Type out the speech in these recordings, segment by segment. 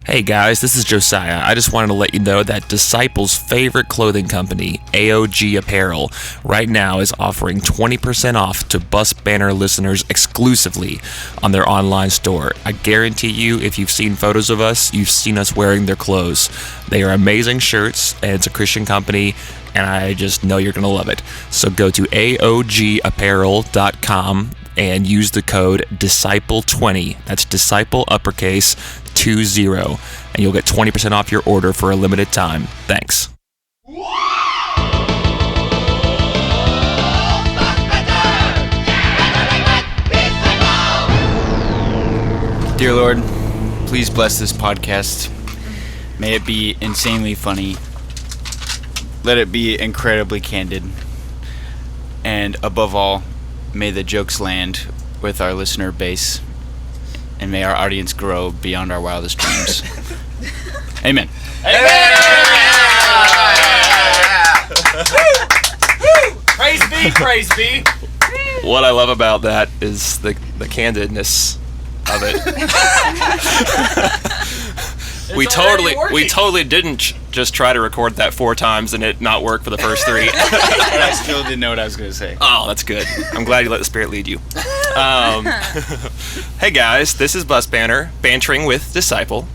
Hey guys, this is Josiah. I just wanted to let you know that Disciple's favorite clothing company, AOG Apparel, right now is offering 20% off to Bus Banner listeners exclusively on their online store. I guarantee you, if you've seen photos of us, you've seen us wearing their clothes. They are amazing shirts, and it's a Christian company, and I just know you're going to love it. So go to AOGapparel.com and use the code DISCIPLE20. That's Disciple uppercase 20, and you'll get 20% off your order for a limited time. Thanks. Dear Lord, please bless this podcast. May it be insanely funny. Let it be incredibly candid. And above all, may the jokes land with our listener base. And may our audience grow beyond our wildest dreams. Amen. Amen! Praise be, praise be. What I love about that is the candidness of it. We totally didn't just try to record that 4 times and it not work for the first 3. I still didn't know what I was going to say. Oh, that's good. I'm glad you let the Spirit lead you. Hey guys, this is Bus Banner, bantering with Disciple.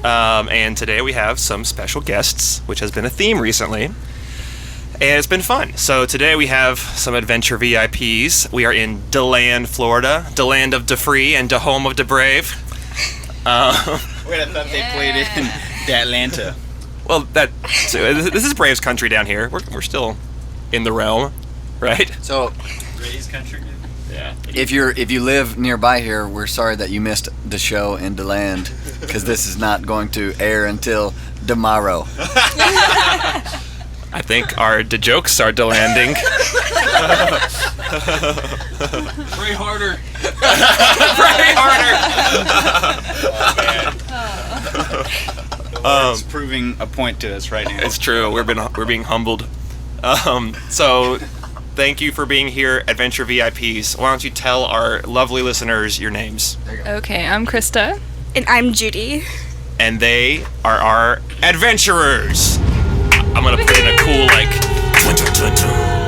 And today we have some special guests, which has been a theme recently. And it's been fun. So today we have some adventure VIPs. We are in DeLand, Florida, DeLand of DeFree and DeHome of DeBrave. Wait, I thought they played in Atlanta. Well, this is Braves country down here. We're still in the realm, right? So, Raise country. Yeah. if you live nearby here, we're sorry that you missed the show in DeLand, because this is not going to air until tomorrow. I think the jokes are DeLanding. Pray harder. Pray harder. It's proving a point to us right now. It's true. We're being humbled. So, thank you for being here, Adventure VIPs. Why don't you tell our lovely listeners your names? Okay, I'm Krista. And I'm Judy. And they are our adventurers. I'm gonna put in a cool like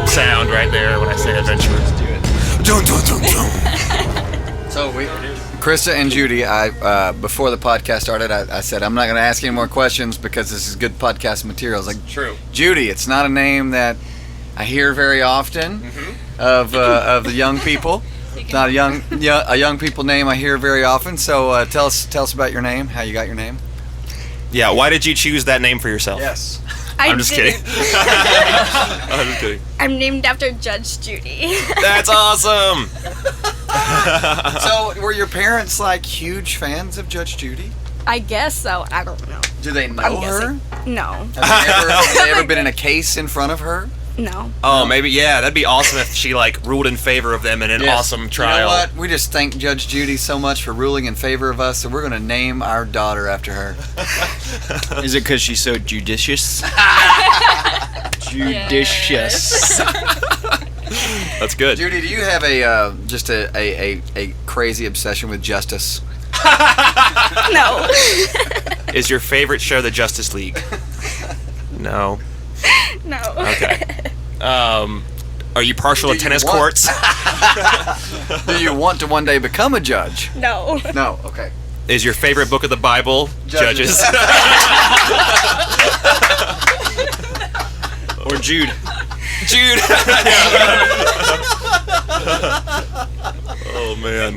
sound right there when I say adventurers. Do it. So Krista and Judy, before the podcast started, I said I'm not going to ask any more questions because this is good podcast materials. Like, True. Judy, it's not a name that I hear very often of the young people. It's not a young people name I hear very often. So tell us about your name, how you got your name. Yeah. Why did you choose that name for yourself? Yes. I'm just kidding. I'm just kidding. I'm named after Judge Judy. That's awesome. So, were your parents like huge fans of Judge Judy? I guess so. I don't know. Do they know I'm her? guessing. No. Have they ever been in a case in front of her? No. Oh, maybe, yeah. That'd be awesome if she like ruled in favor of them in an awesome trial. You know what? We just thank Judge Judy so much for ruling in favor of us, so we're going to name our daughter after her. Is it because she's so judicious? Judicious. That's good. Judy, do you have just a crazy obsession with justice? No. Is your favorite show the Justice League? No. No. Okay. Are you partial to tennis courts? Do you want to one day become a judge? No. No. Okay. Is your favorite book of the Bible Judges? Or Jude. Jude. Oh man.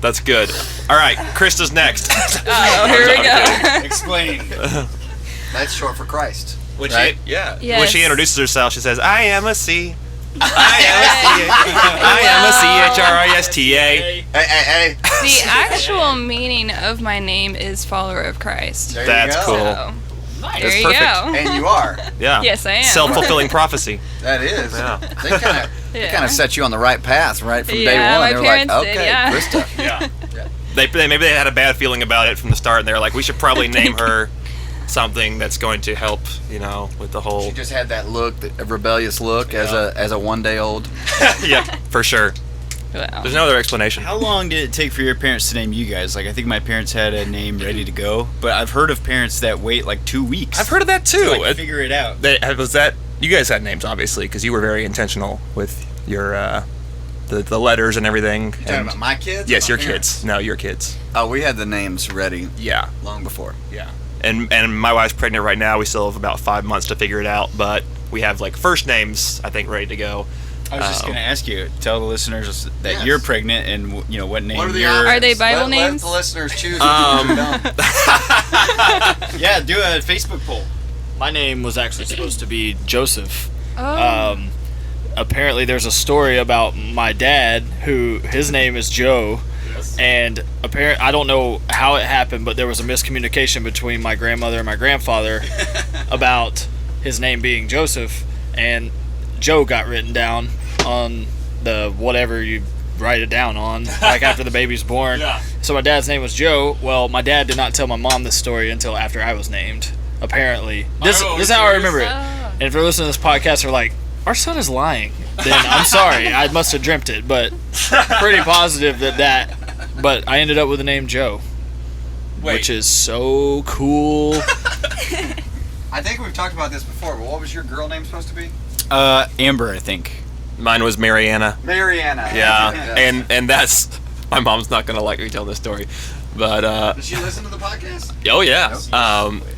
That's good. All right, Krista's next. Oh, here we go. Explain. That's short for Christ. When right? Yes. When she introduces herself, she says, "I am a C. I am a CHRISTA." Hey. The actual meaning of my name is follower of Christ. There That's you go. cool. So, That's there you perfect. go. And you are. Yeah. Yes, I am. Self-fulfilling prophecy. That is. Yeah. They kind of set you on the right path right from day Yeah, one. my They were parents like, did, okay, yeah. Krista. Yeah. Maybe they had a bad feeling about it from the start, and they were like, "We should probably name her something that's going to help, with the whole." She just had that look, a rebellious look, as a 1-day-old. Yeah, for sure. Well, There's no other explanation. How long did it take for your parents to name you guys? Like, I think my parents had a name ready to go, but I've heard of parents that wait like 2 weeks. I've heard of that too. to like, figure it out. Was that you guys had names obviously because you were very intentional with your the letters and everything. You talking about my kids? Yes, or your my parents? kids. No, your kids. Oh, we had the names ready Yeah, long before. yeah. And my wife's pregnant right now. We still have about 5 months to figure it out, but we have like first names I think ready to go. I was just going to ask you, tell the listeners that Yes. you're pregnant and what name What are the you're... options? Are they Bible Let names? the listeners choose. What you don't. Yeah, do a Facebook poll. My name was actually supposed to be Joseph. Oh. Apparently there's a story about my dad who his name is Joe, and I don't know how it happened, but there was a miscommunication between my grandmother and my grandfather about his name being Joseph, and Joe got written down on the whatever you write it down on, like after the baby's born. Yeah. So my dad's name was Joe. Well, my dad did not tell my mom this story until after I was named. Apparently, this is how I remember it. Oh. And if you're listening to this podcast, they're like, "Our son is lying." Then I'm sorry, I must have dreamt it, but pretty positive that. But I ended up with the name Joe, which is so cool. I think we've talked about this before, but what was your girl name supposed to be? Amber, I think. Mine was Mariana. Mariana. Yeah, and that's my mom's not gonna like me telling this story, but Does she listen to the podcast? oh yeah.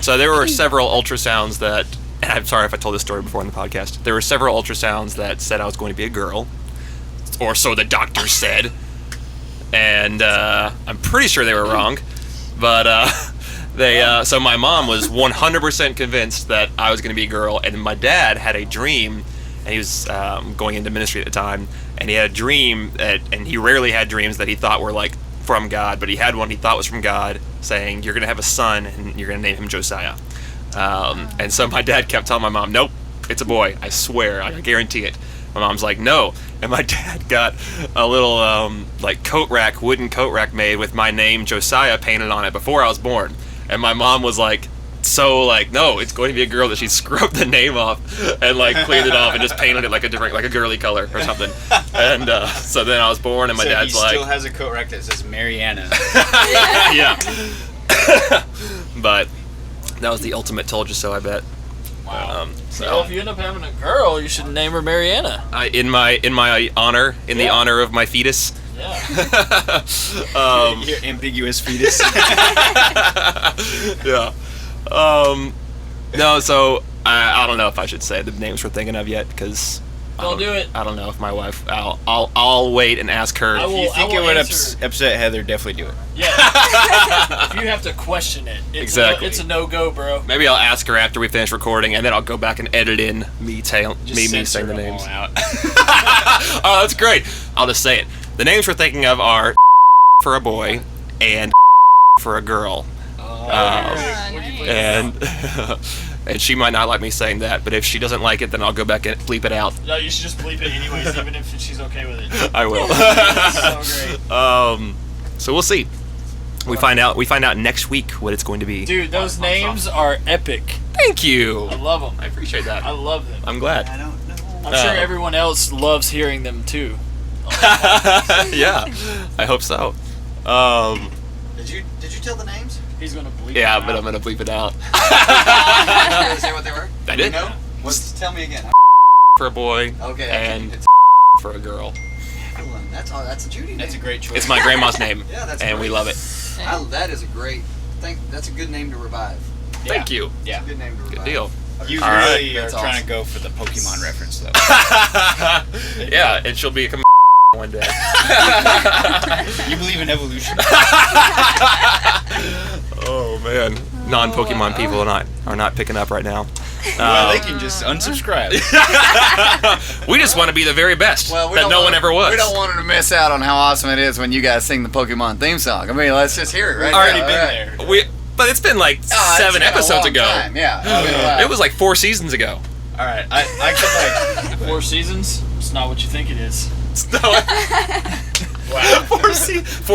So there were several ultrasounds that, and I'm sorry if I told this story before in the podcast. There were several ultrasounds that said I was going to be a girl, or so the doctors said, and I'm pretty sure they were wrong, but so my mom was 100% convinced that I was going to be a girl, and my dad had a dream, and he was going into ministry at the time, and he had a dream and he rarely had dreams that he thought were like from God, but he had one he thought was from God, saying you're going to have a son and you're going to name him Josiah. And so my dad kept telling my mom, nope, it's a boy, I swear, I guarantee it. My mom's like, no. And my dad got a little like wooden coat rack made with my name Josiah painted on it before I was born. And my mom was like, no, it's going to be a girl, that she scrubbed the name off and like cleaned it off and just painted it like a girly color or something. And so then I was born, and my dad's he like, still has a coat rack that says Mariana. yeah. But that was the ultimate told you so, I bet. Wow. So Well, if you end up having a girl, you should name her Mariana. in my honor, the honor of my fetus. Yeah. Your ambiguous fetus. Yeah. No, so I don't know if I should say the names we're thinking of yet, because Don't do it. I don't know if my wife. I'll wait and ask her. I will- If you think it would answer- upset Heather, definitely do it. Yeah. If you have to question it, Exactly. It's a no-go, bro. Maybe I'll ask her after we finish recording, and then I'll go back and edit in me saying Censor the them names. all out. Oh, that's great. I'll just say it. The names we're thinking of are for a boy and for a girl. And and she might not like me saying that, but if she doesn't like it, then I'll go back and bleep it out. No, you should just bleep it anyways, even if she's okay with it. I will. So great. So we'll see. We find out next week what it's going to be. Dude, those names are epic. Thank you. I love them. I appreciate that. I love them. I'm glad. I don't know. I'm sure everyone else loves hearing them too. Yeah, I hope so. Did you tell the names? He's gonna bleep Yeah, them but out. I'm gonna bleep it out. Did you say what they were? I did. No. Tell me again. For a boy Okay. and It's for a girl. Evelyn. That's all. That's a Judy name. That's a great choice. It's my grandma's name, Yeah, that's and we great. love it. That is a great. That's a good name to revive. Thank you. Yeah. Good name to revive. Good deal. You All right. really are That's trying awesome. to go for the Pokemon reference, though. Yeah, and she'll be a one day. You believe in evolution? Oh man, non-Pokemon people are not picking up right now. Well, they can just unsubscribe. We just want to be the very best Well, we that don't no want- one ever was. We don't want her to miss out on how awesome it is when you guys sing the Pokemon theme song. I mean, let's just hear it right Already now. been All right. there. But it's been like Oh, it's 7 been a episodes long ago. time. Yeah, it's been a while. It was like 4 seasons ago. All right, I could like 4 seasons? It's not what you think it is. Wow. 4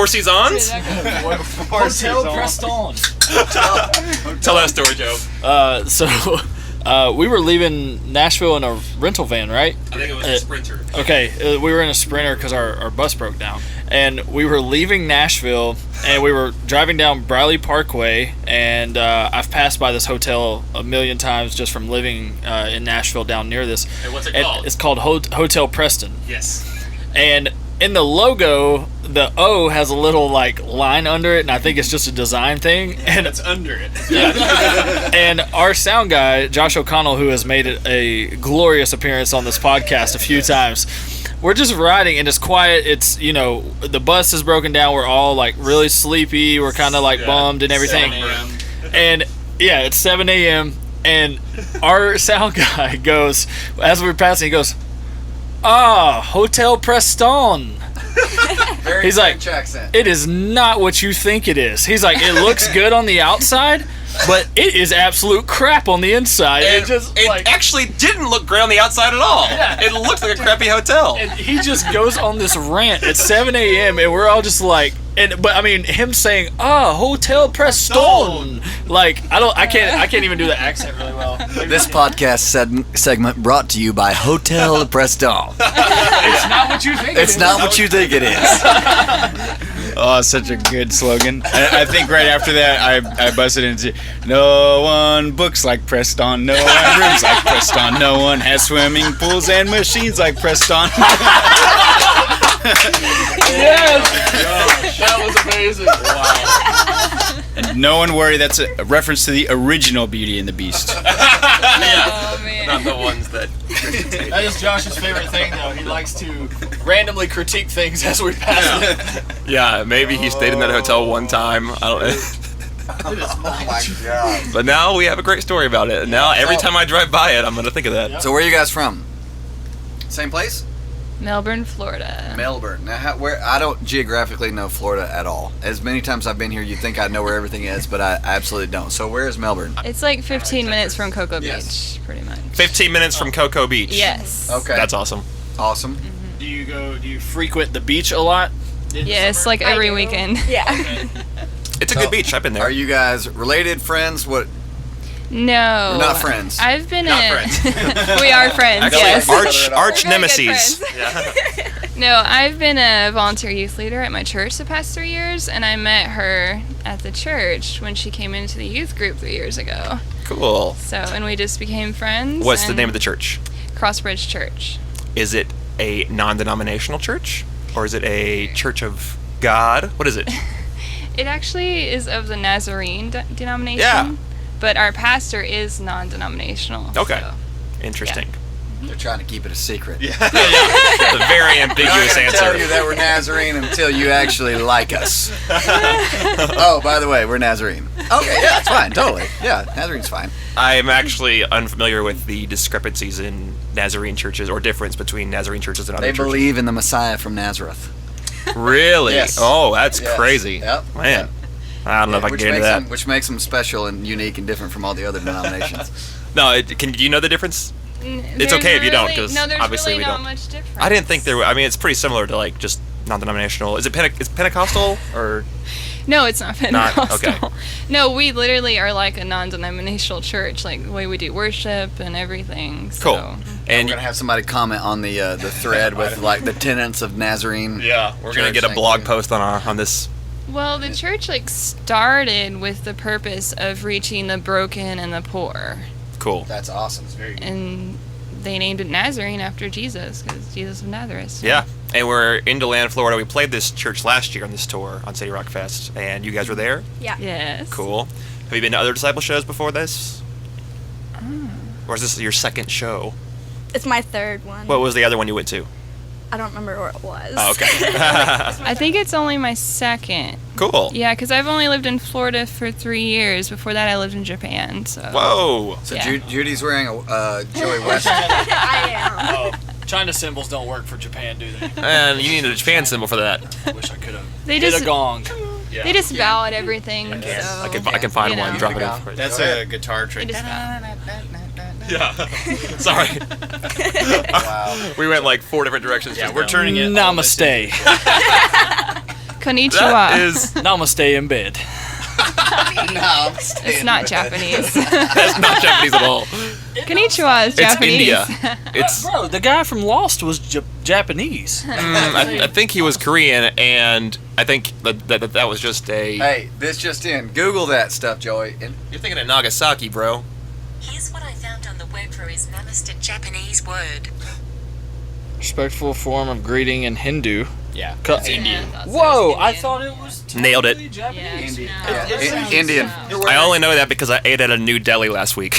seasons? Hotel Preston. Tell that story, Joe. So We were leaving Nashville in a rental van, right? I think it was a Sprinter. Okay, we were in a Sprinter because our bus broke down. And we were leaving Nashville, and we were driving down Briley Parkway, and I've passed by this hotel a million times just from living in Nashville down near this. And what's it And called? it's called Hotel Preston. Yes. And in the logo, the O has a little like line under it, and I think it's just a design thing. And It's under it. and our sound guy, Josh O'Connell, who has made a glorious appearance on this podcast a few times, we're just riding and it's quiet. It's, the bus is broken down. We're all like really sleepy. We're kind of like bummed and everything. 7 a.m. And yeah, it's 7 a.m. And our sound guy goes, as we're passing, he goes, Hotel Preston. Very He's like, French accent. It is not what you think it is. He's like, it looks good on the outside, but it is absolute crap on the inside. It actually didn't look great on the outside at all. Yeah. It looked like a crappy hotel. And he just goes on this rant at 7 a.m. and we're all just like, but I mean, him saying, Hotel Preston. Like, I can't even do the accent really well. This podcast segment brought to you by Hotel Preston. It's not what you think. It's not what you think it is. Oh, such a good slogan. I think right after that, I busted into, no one books like Preston, no one rooms like Preston, no one has swimming pools and machines like Preston. Yes. That was amazing. Wow. And no one worry, that's a reference to the original Beauty and the Beast. Oh man. Not the ones that. That is Josh's favorite thing, though. He likes to randomly critique things as we pass them. Yeah, maybe he stayed in that hotel one time. I don't know. Oh my god. But now we have a great story about it. And now every time I drive by it, I'm going to think of that. So where are you guys from? Same place? Melbourne, Florida. Melbourne. Now, where I don't geographically know Florida at all. As many times I've been here, you'd think I'd know where everything is, but I absolutely don't. So where is Melbourne? It's like 15 minutes from Cocoa Yes. Beach, pretty much. 15 minutes from Cocoa Beach. Yes. Okay. That's awesome. Awesome. Do you frequent the beach a lot? Yes, like every weekend. Yeah. It's a good beach. I've been there. Are you guys related, friends? What? No. You're not friends. I've been Not friends. We are friends, yes. Arch We're very good nemesis. friends. No, I've been a volunteer youth leader at my church the past 3 years, and I met her at the church when she came into the youth group 3 years ago. Cool. So, and we just became friends. What's the and name of the church? Crossbridge Church. Is it a non-denominational church? Or is it a church of God? What is it? It actually is of the Nazarene denomination. Yeah. But our pastor is non-denominational. Okay. so- Interesting. They're trying to keep it a secret. Yeah. A very ambiguous I'm not gonna tell you answer. that we're Nazarene until you actually like us. Oh, by the way, we're Nazarene. Okay, yeah, it's fine, totally. Yeah, Nazarene's fine. I'm actually unfamiliar with the discrepancies in Nazarene churches or difference between Nazarene churches and other They churches. believe in the Messiah from Nazareth. Really? Yes. Oh, that's Yes. crazy. Yep. Man. I don't know if I can which get into makes that. them, which makes them special and unique and different from all the other denominations. No, do you know the difference? It's okay if you don't, 'cause no, there's obviously really we not don't. much difference. I didn't think there were. I mean, it's pretty similar to like just non-denominational. Is it it's Pentecostal or? No, it's not Pentecostal. okay. No, we literally are like a non-denominational church, like the way we do worship and everything. So. Cool. And And we're gonna have somebody comment on the thread with like the tenets of Nazarene. yeah, we're gonna get a blog post on this. Well, the church like started with the purpose of reaching the broken and the poor, Cool. That's awesome. and they named it Nazarene after Jesus because Jesus of Nazareth. So. Yeah, and we're in DeLand, Florida. We played this church last year on this tour on City Rock Fest, and you guys were there. Yeah. Yes. Cool. Have you been to other disciple shows before this? Or is this your second show? It's my third one. What was the other one you went to? I don't remember where it was. Oh, okay. I think it's only my second. Cool. Yeah, because I've only lived in Florida for 3 years. Before that, I lived in Japan. So. Whoa. So Yeah. Judy's wearing a Joey West. I am. Oh, China symbols don't work for Japan, do they? And you need a Japan symbol for that. Wish I could have. They Hit just a gong. they just bow at everything. So. I can find You one. know. Drop it in for it. That's a guitar They trick. just bow. Yeah. Sorry. Wow. We went like 4 different directions. Yeah, just we're now. turning it. Namaste. Konnichiwa. That is. Namaste in bed. No, It's not Japanese. That's not Japanese at all. Konnichiwa is It's Japanese. India. It's. Bro, the guy from Lost was Japanese. I think he was Korean, and I think that was just a. Hey, this just in. Google that stuff, Joey. And You're thinking of Nagasaki, bro. Here's what I found on the web for his Namaste Japanese word. Respectful form of greeting in Hindu. Yeah. Indian. Whoa, I thought it was Nailed it. totally Japanese. yeah, Indian. I only know that because I ate at a New Delhi last week.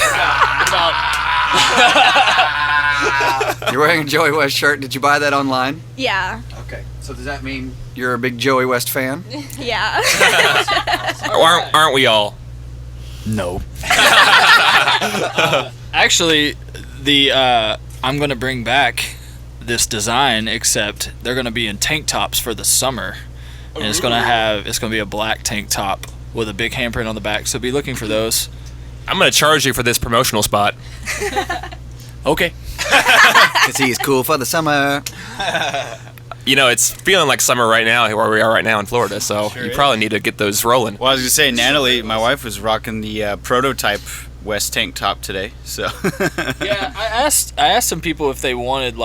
You're wearing a Joey West shirt. Did you buy that online? Yeah. Okay. So does that mean you're a big Joey West fan? Yeah. Aren't we all? No. Actually, I'm gonna bring back this design, except they're gonna be in tank tops for the summer, and it's gonna be a black tank top with a big handprint on the back. So be looking for those. I'm gonna charge you for this promotional spot. Okay. Because he's cool for the summer. You know, it's feeling like summer right now, where we are right now in Florida. So you probably need to get those rolling. Well, I was gonna say, Natalie, my wife, was rocking the prototype West tank top today. So. Yeah, I asked some people if they wanted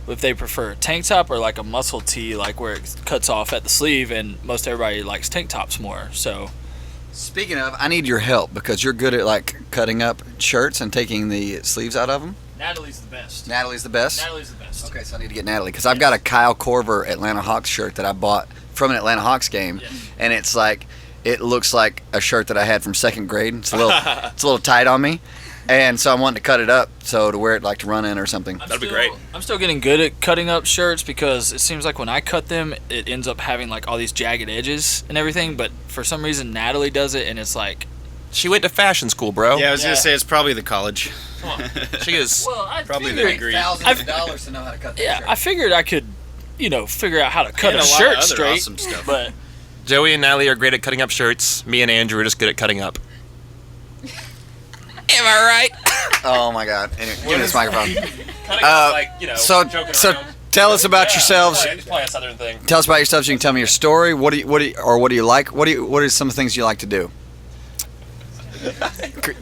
if they prefer a tank top or like a muscle tee, like where it cuts off at the sleeve, and most everybody likes tank tops more. So. Speaking of, I need your help because you're good at like cutting up shirts and taking the sleeves out of them. Natalie's the best. Natalie's the best? Natalie's the best. Okay, so I need to get Natalie because I've got a Kyle Korver Atlanta Hawks shirt that I bought from an Atlanta Hawks game, and it's like it looks like a shirt that I had from second grade. It's a little tight on me, and so I'm wanting to cut it up so to wear it like to run in or something. That'd be great. I'm still getting good at cutting up shirts because it seems like when I cut them, it ends up having like all these jagged edges and everything. But for some reason, Natalie does it, and it's like. She went to fashion school, bro. Yeah, I was gonna say it's probably the college. She is. Well, I Probably the figured, degree. Thousands of dollars to know how to cut that yeah, shirt. I figured I could, figure out how to cut And a a lot of shirt other straight. awesome stuff. But Joey and Natalie are great at cutting up shirts. Me and Andrew are just good at cutting up. Am I right? Oh my God! Anyway, give me this microphone. Cutting up, like, So tell us about yourselves. It's probably a southern thing. Tell us about yourselves. You can tell me your story. What do you like? What are some things you like to do?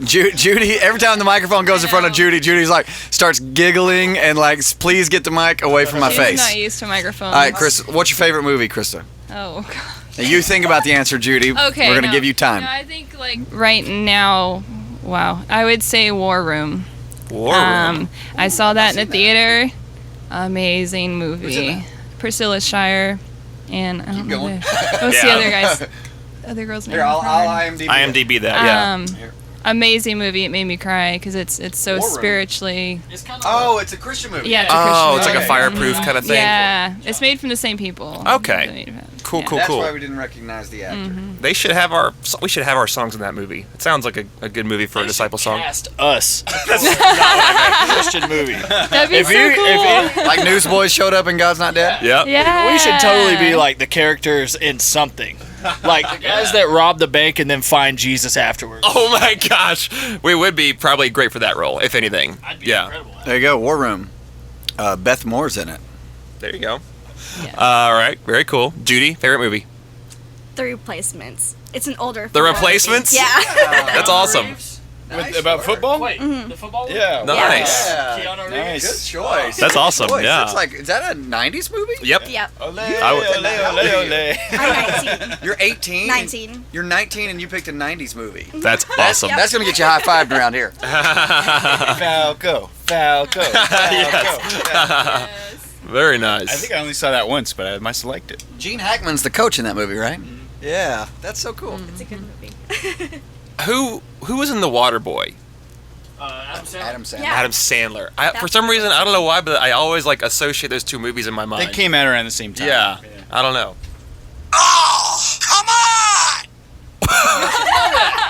Judy, every time the microphone goes in front of Judy, Judy's like starts giggling and like, please get the mic away from my She's face. not used to microphones. All right, Chris, what's your favorite movie, Krista? Oh, God. Now, you think about the answer, Judy. Okay. We're gonna give you time. No, I think like right now, wow. I would say War Room. War Room. I saw that in the theater. Amazing movie. that? Priscilla Shire, and I don't know going. what's the Yeah. other guy's. Other girl's name. Here, I'll IMDb. IMDb that. Yeah. Amazing movie. It made me cry because it's so War Room. spiritually. it's kind of. Oh, it's a Christian movie. Yeah. It's a Oh, Christian it's like a movie. fireproof kind of thing. Yeah, it's made from the same people. Okay. Cool, Yeah. cool, That's cool. why we didn't recognize the actor. They should have we should have our songs in that movie. It sounds like a good movie for a disciple song. Cast us. Christian movie. That'd be If so you- cool. if Like Newsboys showed up and God's Not Dead. Yep. yeah. We should totally be like the characters in something. Like the guys that rob the bank and then find Jesus afterwards. Oh my gosh, we would be probably great for that role, if anything. I'd be Yeah. incredible. There you go, War Room. Beth Moore's in it. There you go. Yeah. All right, very cool. Judy, favorite movie? The Replacements. It's an older. The Replacements? Yeah. That's awesome. About football? Wait, the football one? Yeah. Nice. Keanu Reeves. Nice. Good choice. That's awesome. Choice. Yeah. That's like, is that a 90s movie? Yep. Yep. Ole, I would- ole, ole, ole. I'm 19. You're 18? 19. You're 19 and you picked a 90s movie. That's awesome. Yep. That's going to get you high-fived around here. Falco. Falco. Falco. Very nice. I think I only saw that once, but I must have liked it. Gene Hackman's the coach in that movie, right? Yeah. That's so cool. It's a good movie. Who was in The Waterboy? Adam Sandler. Adam Sandler. Yeah. Adam Sandler. For some reason, I don't know why, but I always like associate those two movies in my mind. They came out around the same time. Yeah. I don't know.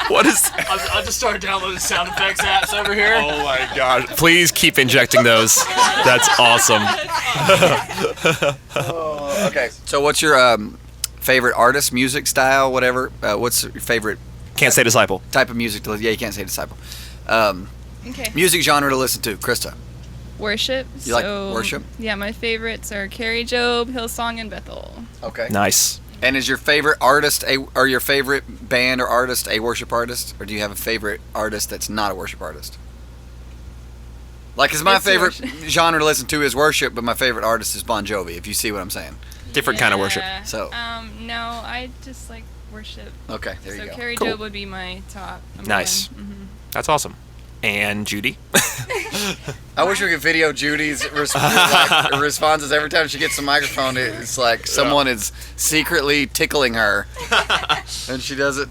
What is? I just started downloading sound effects apps over here. Oh my gosh! Please keep injecting those. That's awesome. Okay. So what's your favorite artist, music style, whatever? What's your favorite Can't say disciple. type of music to listen? Yeah, you can't say disciple. Okay. Music genre to listen to, Krista. Worship. You like worship? Yeah, my favorites are Carrie Job, Hillsong, and Bethel. Okay. Nice. And is your favorite artist or your favorite band or artist a worship artist, or do you have a favorite artist that's not a worship artist? Like, cause my It's favorite worship. genre to listen to is worship, but my favorite artist is Bon Jovi. If you see what I'm saying. Different kind of worship. So. No, I just like worship. Okay, there So you go. Carrie Cool. Job would be my top. number Nice. one. Mhm. That's awesome. And Judy? I wish we could video Judy's responses every time she gets a microphone. It's like someone is secretly tickling her, and she does it.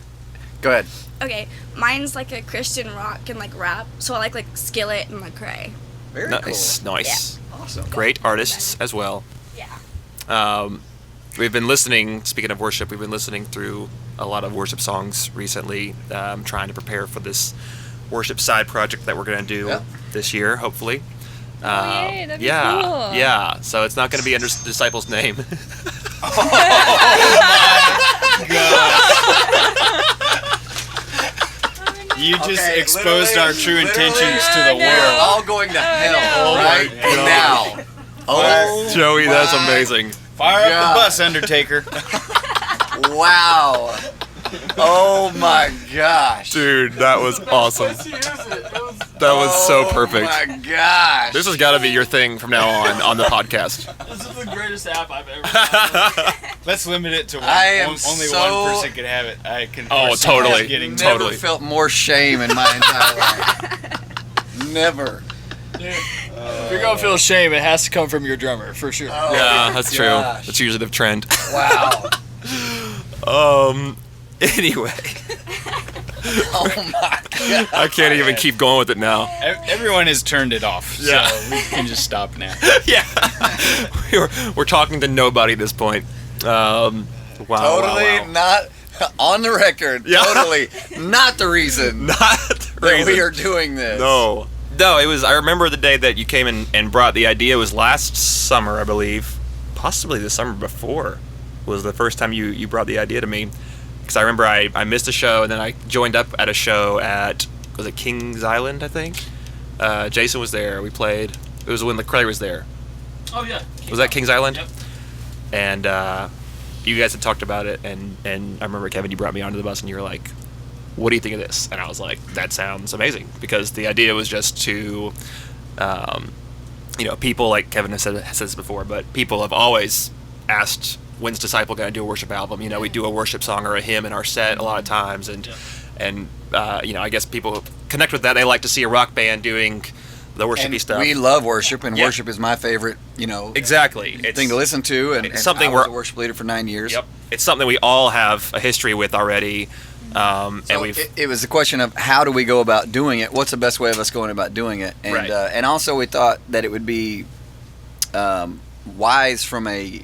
Go ahead. Okay, mine's like a Christian rock and like rap. So I like Skillet and Lecrae. Very Nice. cool. Nice. Awesome. Great artists as well. Yeah. We've been listening, speaking of worship, we've been listening through a lot of worship songs recently, trying to prepare for this worship side project that we're going to do Yeah. this year, hopefully. Yay, that'd be yeah, cool. yeah. So it's not going to be under Disciples' name. You just Okay, exposed our true literally, intentions to the We're world. all going to hell right now. Oh, Joey, that's my amazing. Fire up God. the bus, Undertaker. wow. Oh my gosh. Dude, that was awesome. That was so perfect. Oh my gosh. This has got to be your thing from now on the podcast. This is the greatest app I've ever found. Let's limit it to one. I am Only so- one person can have it. I can. Oh, foresee us totally. Getting Never totally. felt more shame in my entire life. Never. If you're gonna feel shame, it has to come from your drummer for sure. Oh, Yeah, that's true. gosh. That's usually the trend. Wow. Anyway, Oh my god. I can't even keep going with it now. Everyone has turned it off. Yeah. So we can just stop now. Yeah, we're talking to nobody at this point. Wow. Totally wow. not on the record. Yeah. Totally not the reason Not the that reason. we are doing this. No, it was. I remember the day that you came in and brought the idea. It was last summer, I believe. Possibly the summer before was the first time you brought the idea to me. Because I remember I missed a show and then I joined up at a show at, was it Kings Island, I think? Jason was there. We played. It was when Lecrae was there. Oh yeah. Was that Kings Island? Yep. And you guys had talked about it, and I remember, Kevin, you brought me onto the bus and you were like, what do you think of this? And I was like, that sounds amazing. Because the idea was just to, people, like Kevin has said this before, but people have always asked, when's Disciple going to do a worship album? We do a worship song or a hymn in our set a lot of times, and I guess people connect with that. They like to see a rock band doing the worshipy And stuff. we love worship, and Yeah. worship is my favorite, Exactly. thing to listen to. And, it's and something I was we're- a worship leader for 9 years. Yep. It's something we all have a history with already. And So we've it was a question of how do we go about doing it? What's the best way of us going about doing it? And Right. And also we thought that it would be wise from a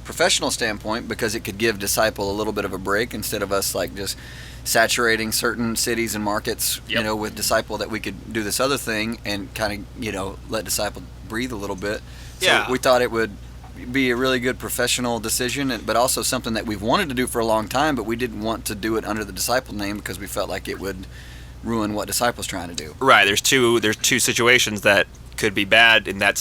professional standpoint because it could give Disciple a little bit of a break instead of us like just saturating certain cities and markets, Yep. with Disciple, that we could do this other thing and kind of, let Disciple breathe a little bit. So Yeah. we thought it would be a really good professional decision, but also something that we've wanted to do for a long time, but we didn't want to do it under the Disciple name because we felt like it would ruin what Disciple's trying to do. right. There's two situations that could be bad in that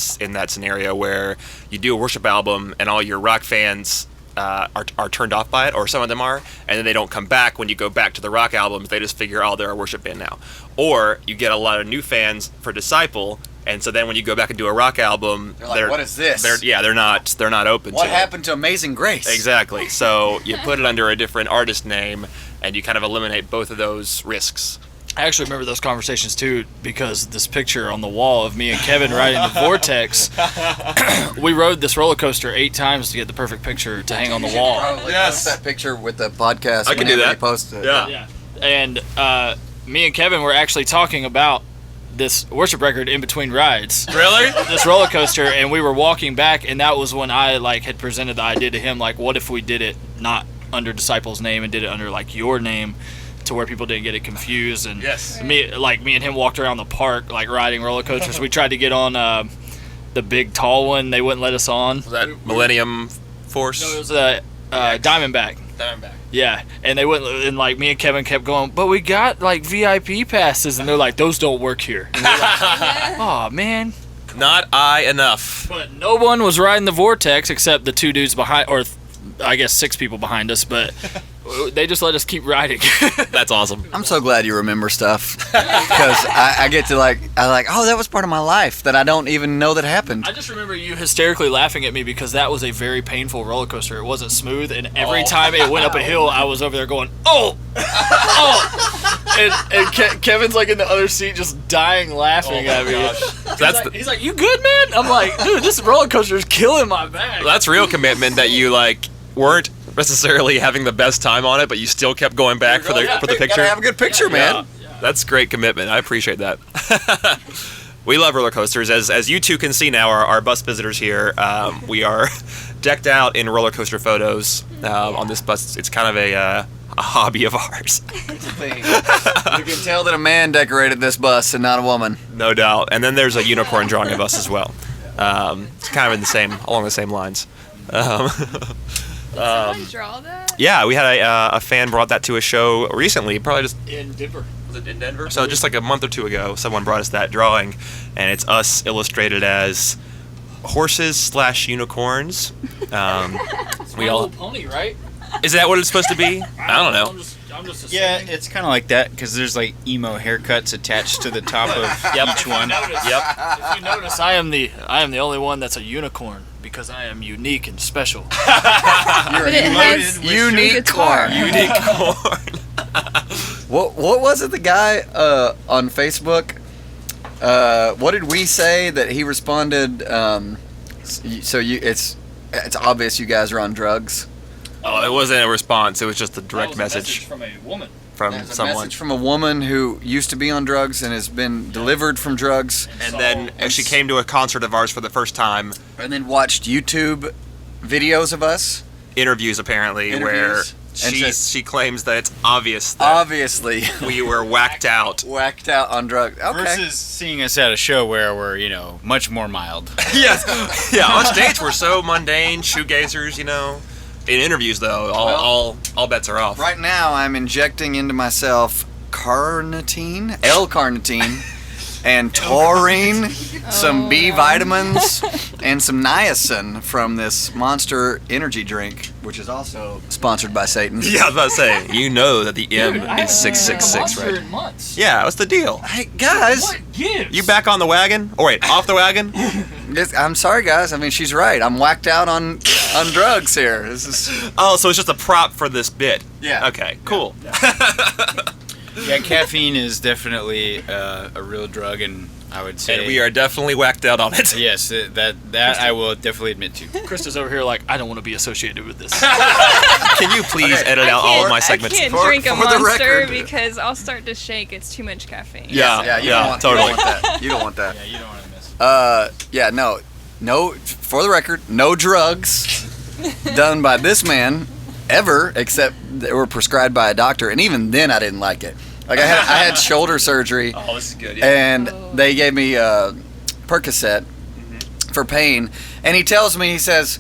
scenario where you do a worship album and all your rock fans are turned off by it, or some of them are, and then they don't come back when you go back to the rock albums. They just figure, oh, they're a worship band now. Or you get a lot of new fans for Disciple, and so then when you go back and do a rock album, They're like, what is this? They're not open What to it. happened to Amazing Grace? Exactly. So you put it under a different artist name, and you kind of eliminate both of those risks. I actually remember those conversations too, because this picture on the wall of me and Kevin riding the Vortex, we rode this roller coaster 8 times to get the perfect picture to hang on the wall. Probably post that picture with the podcast. I can do whenever that. you post it. Yeah. And me and Kevin were actually talking about this worship record in between rides. Really? This roller coaster, and we were walking back, and that was when I had presented the idea to him, what if we did it not under Disciple's name and did it under your name, to where people didn't get it confused. And Yes. me and him walked around the park riding roller coasters. We tried to get on the big tall one, they wouldn't let us on. Was that Millennium Force? No, it was a Diamondback. Diamondback. Yeah, and they wouldn't, and me and Kevin kept going, but we got VIP passes, and they're like, those don't work here. And we're like, oh man. Not I enough. But no one was riding the Vortex except the 2 dudes behind, or I guess 6 people behind us. But They just let us keep riding. That's awesome. I'm so glad you remember stuff because I get to oh, that was part of my life that I don't even know that happened. I just remember you hysterically laughing at me because that was a very painful roller coaster. It wasn't smooth, and every time it went up a hill, I was over there going, oh, and Kevin's like in the other seat, just dying laughing at me. He's like, you good, man? I'm like, dude, this roller coaster is killing my back. That's real commitment that you weren't necessarily having the best time on it, but you still kept going back for the picture. Gotta have a good picture, man. Yeah. That's great commitment. I appreciate that. We love roller coasters. As you two can see now, our bus visitors here, we are decked out in roller coaster photos on this bus. It's kind of a hobby of ours. You can tell that a man decorated this bus and not a woman. No doubt. And then there's a unicorn drawing of us as well. It's kind of along the same lines. Did someone draw that? Yeah, we had a fan brought that to a show recently, probably just In Denver. Was it in Denver? So just like a month or two ago, someone brought us that drawing, and it's us illustrated as horses/unicorns. We all pony, right? Is that what it's supposed to be? I don't know. I'm just Yeah, it's kind of like that because there's like emo haircuts attached to the top of each one. Yep. If you notice, I am the only one that's a unicorn because I am unique and special. But it has Unique guitar. corn. Unique corn. What was it? The guy on Facebook. What did we say that he responded? It's obvious you guys are on drugs. Oh, it wasn't a response. It was just a direct message from a woman. from There's a someone. message from a woman who used to be on drugs and has been delivered from drugs, And then she came to a concert of ours for the first time. and then watched YouTube videos of us. Interviews apparently, Interviews. where And she claims that it's obvious that Obviously, we were whacked out. whacked out on drugs. Okay. Versus seeing us at a show where we're, much more mild. Yes. Yeah, on stage we're so mundane, shoegazers, In interviews though, all bets are off. Right now, I'm injecting into myself carnitine, L-carnitine, and taurine, some B vitamins, and some niacin from this Monster energy drink, which is also sponsored by Satan. Yeah, I was about to say, you know that the M is 666, right? In months. Yeah, what's the deal? Hey guys, What gives? You back on the wagon? Oh wait, off the wagon? I'm sorry guys. I mean, she's right. I'm whacked out on drugs here. This is Oh, so it's just a prop for this bit. Yeah. Okay, cool. Yeah, caffeine is definitely a real drug, and I would say And we are definitely whacked out on it. Yes, that I will definitely admit to. Krista's over here like, I don't want to be associated with this. Can you please edit out all of my segments? I can't For- drink a for the Monster record. because I'll start to shake. It's too much caffeine. Yeah, you don't want, totally. You don't want that. You don't want that. Yeah, you don't want to miss. No. For the record, no drugs done by this man ever, except they were prescribed by a doctor, and even then I didn't like it. Like I had shoulder surgery, Oh, this is good. Yeah. and they gave me Percocet for pain, and he tells me, he says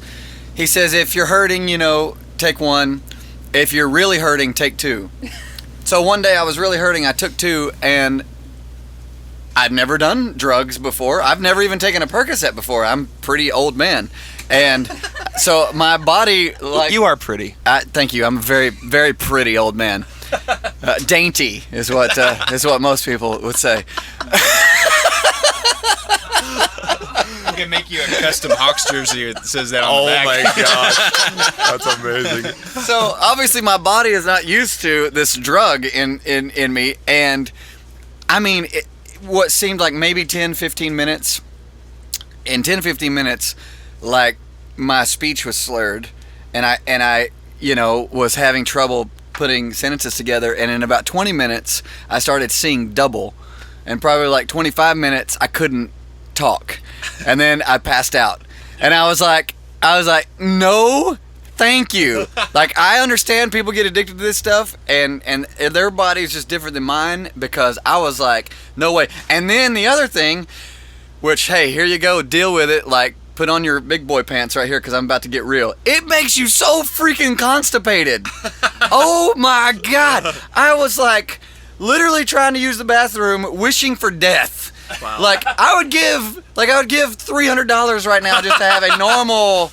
if you're hurting, take one. If you're really hurting, take two. So one day I was really hurting, I took two, and I'd never done drugs before. I've never even taken a Percocet before. I'm a pretty old man. And so my body, You are pretty. thank you. I'm a very, very pretty old man. Dainty is what most people would say. We can make you a custom Hawks jersey that says that on Oh the back. my gosh. That's amazing. So obviously my body is not used to this drug in me, and I mean, what seemed like maybe 10-15 minutes. In 10-15 minutes, like my speech was slurred, and I was having trouble putting sentences together, and in about 20 minutes I started seeing double, and probably like 25 minutes I couldn't talk, and then I passed out, and I was like no thank you. Like, I understand people get addicted to this stuff, and their body's just different than mine, because I was like, no way. And then the other thing, which, hey, here you go, deal with it, like, put on your big boy pants right here, because I'm about to get real. It makes you so freaking constipated. Oh my God. I was like, literally trying to use the bathroom, wishing for death. Wow. Like, I would give $300 right now just to have a normal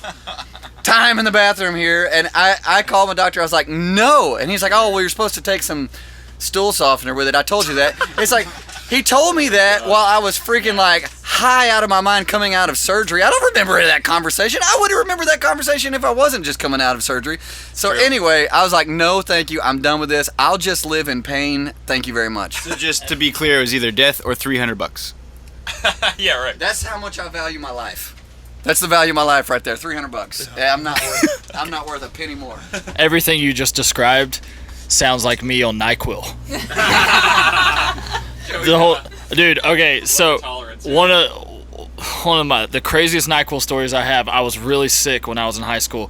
time in the bathroom here, and I called my doctor. I was like, no, and he's like, oh, well, you're supposed to take some stool softener with it. I told you that. It's like, he told me that while I was freaking like high out of my mind coming out of surgery. I don't remember that conversation. I wouldn't remember that conversation if I wasn't just coming out of surgery. So anyway, I was like, no, thank you. I'm done with this. I'll just live in pain. Thank you very much. So just to be clear, it was either death or $300. Yeah, right. That's how much I value my life. That's the value of my life right there. $300. Yeah, I'm not worth a penny more. Everything you just described sounds like me on NyQuil. The whole dude. Okay, so one of the craziest NyQuil stories I have. I was really sick when I was in high school,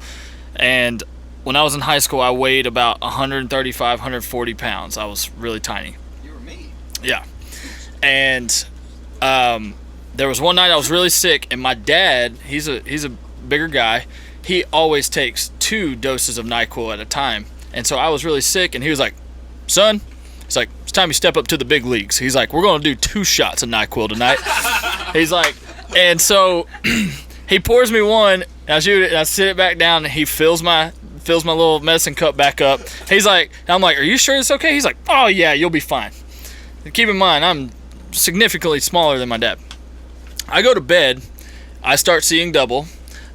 and when I was in high school, I weighed about 135, 140 pounds. I was really tiny. You were me. Yeah, and there was one night I was really sick, and my dad, he's a bigger guy. He always takes 2 doses of NyQuil at a time, and so I was really sick, and he was like, "Son," he's like, "it's time you step up to the big leagues." He's like, "We're gonna do 2 shots of NyQuil tonight." He's like, and so he pours me one, and I shoot it, and I sit it back down, and he fills my little medicine cup back up. He's like, I'm like, "Are you sure it's okay?" He's like, "Oh yeah, you'll be fine." And keep in mind, I'm significantly smaller than my dad. I go to bed, I start seeing double.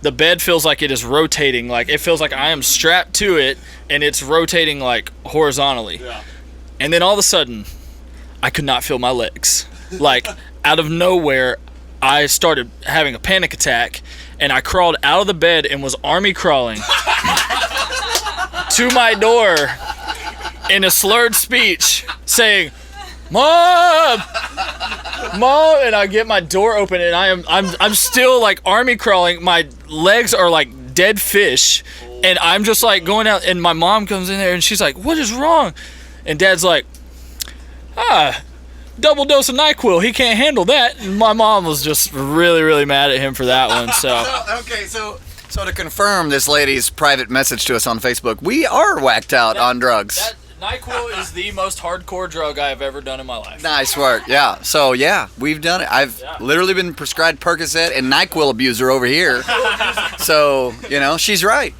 The bed feels like it is rotating, like it feels like I am strapped to it, and it's rotating like horizontally. Yeah. And then all of a sudden, I could not feel my legs. Like, out of nowhere, I started having a panic attack, and I crawled out of the bed and was army crawling to my door in a slurred speech saying, "Mom! Mom!" And I get my door open, and I'm still like army crawling. My legs are like dead fish, and I'm just like going out, and my mom comes in there, and she's like, "What is wrong?" And Dad's like, double dose of NyQuil. He can't handle that. And my mom was just really, really mad at him for that one. So to confirm this lady's private message to us on Facebook, we are whacked out on drugs. NyQuil is the most hardcore drug I have ever done in my life. Nice work. Yeah. So yeah, we've done it. I've literally been prescribed Percocet and NyQuil abuser over here. So, she's right.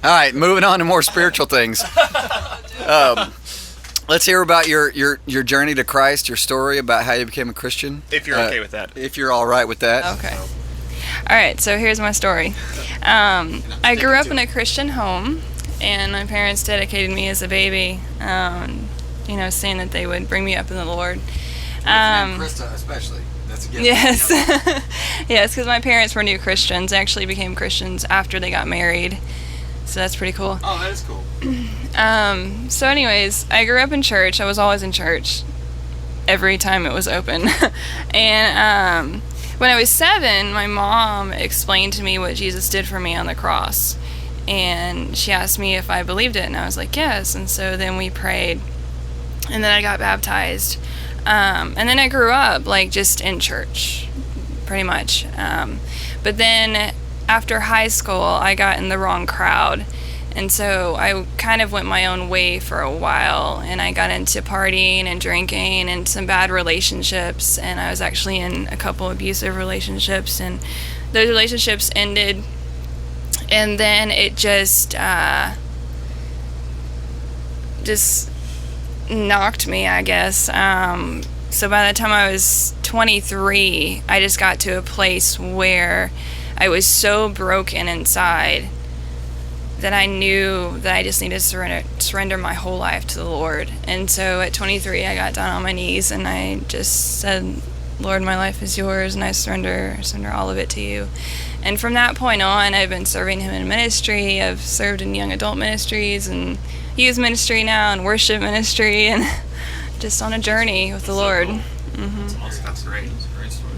All right, moving on to more spiritual things. Let's hear about your journey to Christ, your story about how you became a Christian. If you're okay with that. If you're all right with that. Okay. All right, so here's my story. I grew up in a Christian home, and my parents dedicated me as a baby, saying that they would bring me up in the Lord. Krista especially. That's a gift. Yes. Yes, because my parents were new Christians. They actually became Christians after they got married. So that's pretty cool. Oh, that is cool. So anyways, I grew up in church. I was always in church every time it was open. And when I was 7, my mom explained to me what Jesus did for me on the cross. And she asked me if I believed it, and I was like, yes. And so then we prayed, and then I got baptized. And then I grew up, just in church, pretty much. But then after high school, I got in the wrong crowd. And so I kind of went my own way for a while, and I got into partying and drinking and some bad relationships, and I was actually in a couple abusive relationships, and those relationships ended, and then it just knocked me, I guess. So by the time I was 23, I just got to a place where I was so broken inside that I knew that I just needed to surrender my whole life to the Lord. And so at 23, I got down on my knees and I just said, "Lord, my life is yours, and I surrender all of it to you." And from that point on, I've been serving him in ministry. I've served in young adult ministries and youth ministry now and worship ministry, and just on a journey with the Lord. Cool. Mm-hmm. That's awesome. That's great. That's a great story.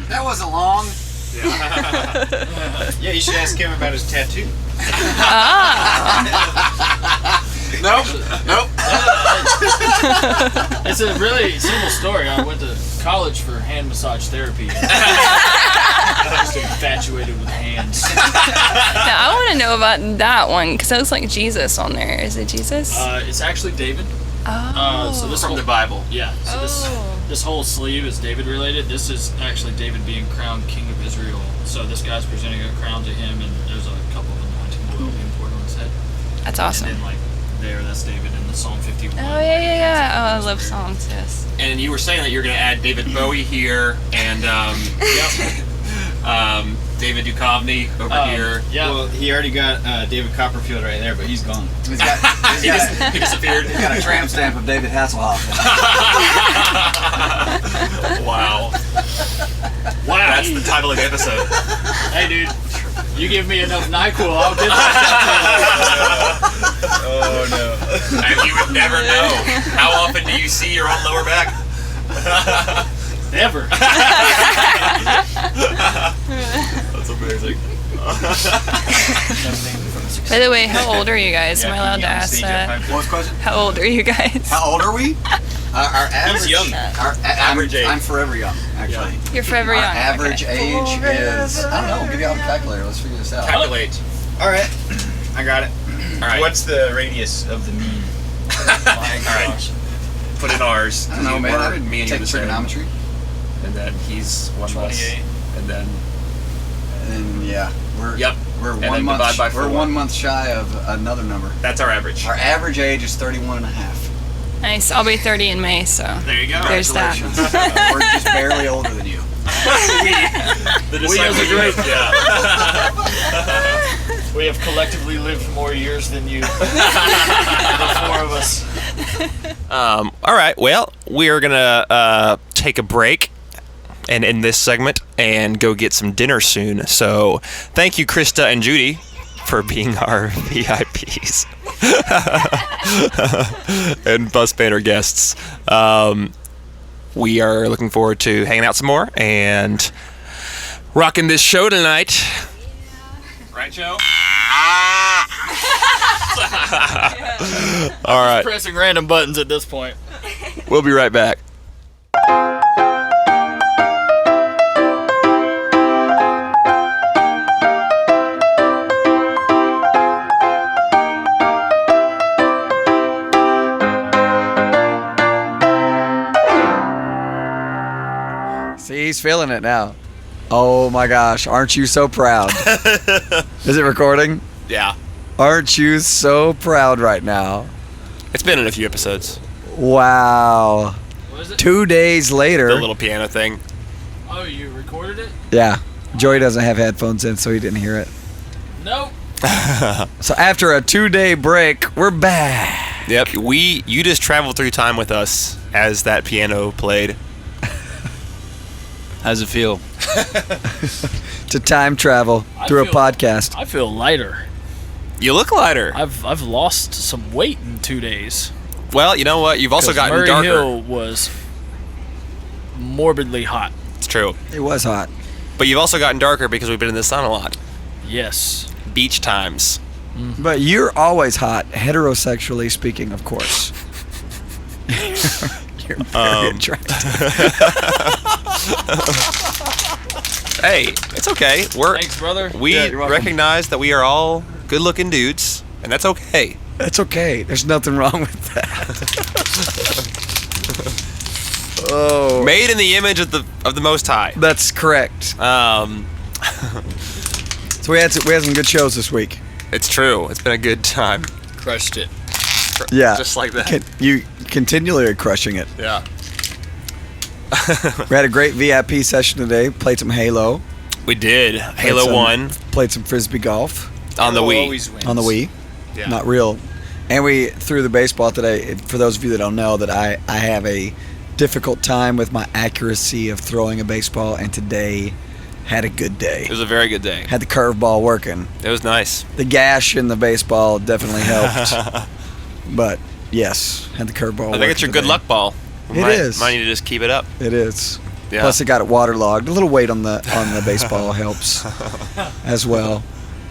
That wasn't long. Yeah, you should ask him about his tattoo. Nope. It's a really simple story. I went to college for hand massage therapy. I was infatuated with hands. Now, I want to know about that one, because it looks like Jesus on there. Is it Jesus? It's actually David. Oh. So this From the Bible. Yeah. So this whole sleeve is David related. This is actually David being crowned king of Israel. So this guy's presenting a crown to him, and there's a couple That's awesome. And then, like, that's David in the Psalm 51. Oh, yeah. Oh, I love songs, yes. And you were saying that you're going to add David Bowie here and David Duchovny over here. Yeah. Well, he already got David Copperfield right there, but he's gone. He disappeared. He's got a tramp stamp of David Hasselhoff. Wow. That's the title of the episode. Hey, dude. You give me enough NyQuil, I'll get that. Oh, no. And you would never know. How often do you see your own lower back? Never. That's amazing. By the way, how old are you guys? Am I allowed to ask that? What was the question? How old are you guys? How old are we? Our average. young. Average age. I'm forever young, actually. You're forever young. Our average okay. age is, I don't know, we'll give you out a calculator. Let's figure this out. Calculate. All right. I got it. All right. What's the radius of the mean? All right. Put in ours. I don't know, man. I didn't Me and take you the same. trigonometry. And then he's 1 less. 28. And then. And yeah, we're Yep. we're And 1 then month divide by we're 4. 1 month shy of another number. That's our average. Our average age is 31 and a half. Nice. I'll be 30 in May, so There you go. there's that. Congratulations. We're just barely older than you. The We as a disciple group. Yeah. We have collectively lived more years than you. The 4 of us. All right. Well, we are gonna take a break and end this segment and go get some dinner soon. So, thank you, Krista and Judy, for being our VIPs and bus banner guests. We are looking forward to hanging out some more and rocking this show tonight. Right, Joe? All right. Pressing random buttons at this point. We'll be right back. See, he's feeling it now. Oh my gosh, aren't you so proud? Is it recording? Yeah. Aren't you so proud right now? It's been in a few episodes. Wow. What is it? 2 days later. The little piano thing. Oh, you recorded it? Yeah. Joey doesn't have headphones in, so he didn't hear it. Nope. So after a 2-day break, we're back. Yep. You just traveled through time with us as that piano played. How's it feel? To time travel through a podcast. I feel lighter. You look lighter. I've lost some weight in 2 days. Well, you know what? You've also 'Cause gotten Murray darker. Hill was morbidly hot. It's true. It was hot. But you've also gotten darker because we've been in the sun a lot. Yes. Beach times. But you're always hot, heterosexually speaking, of course. You're very attractive. Hey, it's okay. Thanks, brother. We Yeah, you're welcome. recognize that we are all good-looking dudes, and that's okay. That's okay. There's nothing wrong with that. Oh, Made in the image of the Most High. that's correct. So we had some good shows this week. It's true. It's been a good time. Crushed it. Yeah, Just like that. You continually are crushing it. Yeah. We had a great VIP session today. Played some Halo. We did. Halo some- 1 Played some frisbee golf on the Wii. Always wins. on the Wii. Yeah. Not real. And we threw the baseball today. For those of you that don't know, that I have a difficult time with my accuracy of throwing a baseball, and today had a good day. It was a very good day. Had the curveball working. It was nice. The gash in the baseball definitely helped. But yes, had the curveball. I think it's your good luck ball. It is. Might need to just keep it up. It is. Yeah. Plus, it got it waterlogged. A little weight on the baseball helps as well.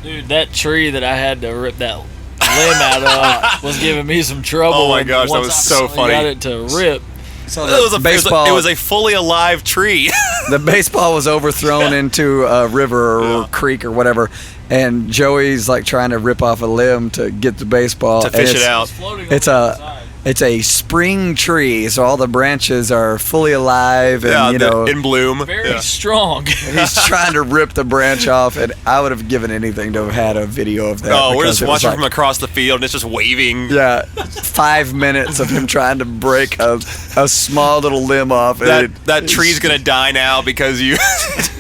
Dude, that tree that I had to rip that limb out of was giving me some trouble. Oh my and gosh, that once was I so finally got funny. it to rip. So It was a baseball. It was a fully alive tree. The baseball was overthrown into a river or creek or whatever, and Joey's like trying to rip off a limb to get the baseball To fish and it out. Floating It's over a the side. It's a spring tree, so all the branches are fully alive and in bloom. Very strong. he's trying to rip the branch off, and I would have given anything to have had a video of that. Oh, we're because just it was watching like- from across the field, and it's just waving. Yeah, 5 minutes of him trying to break a small little limb off. And That tree's gonna die now because you.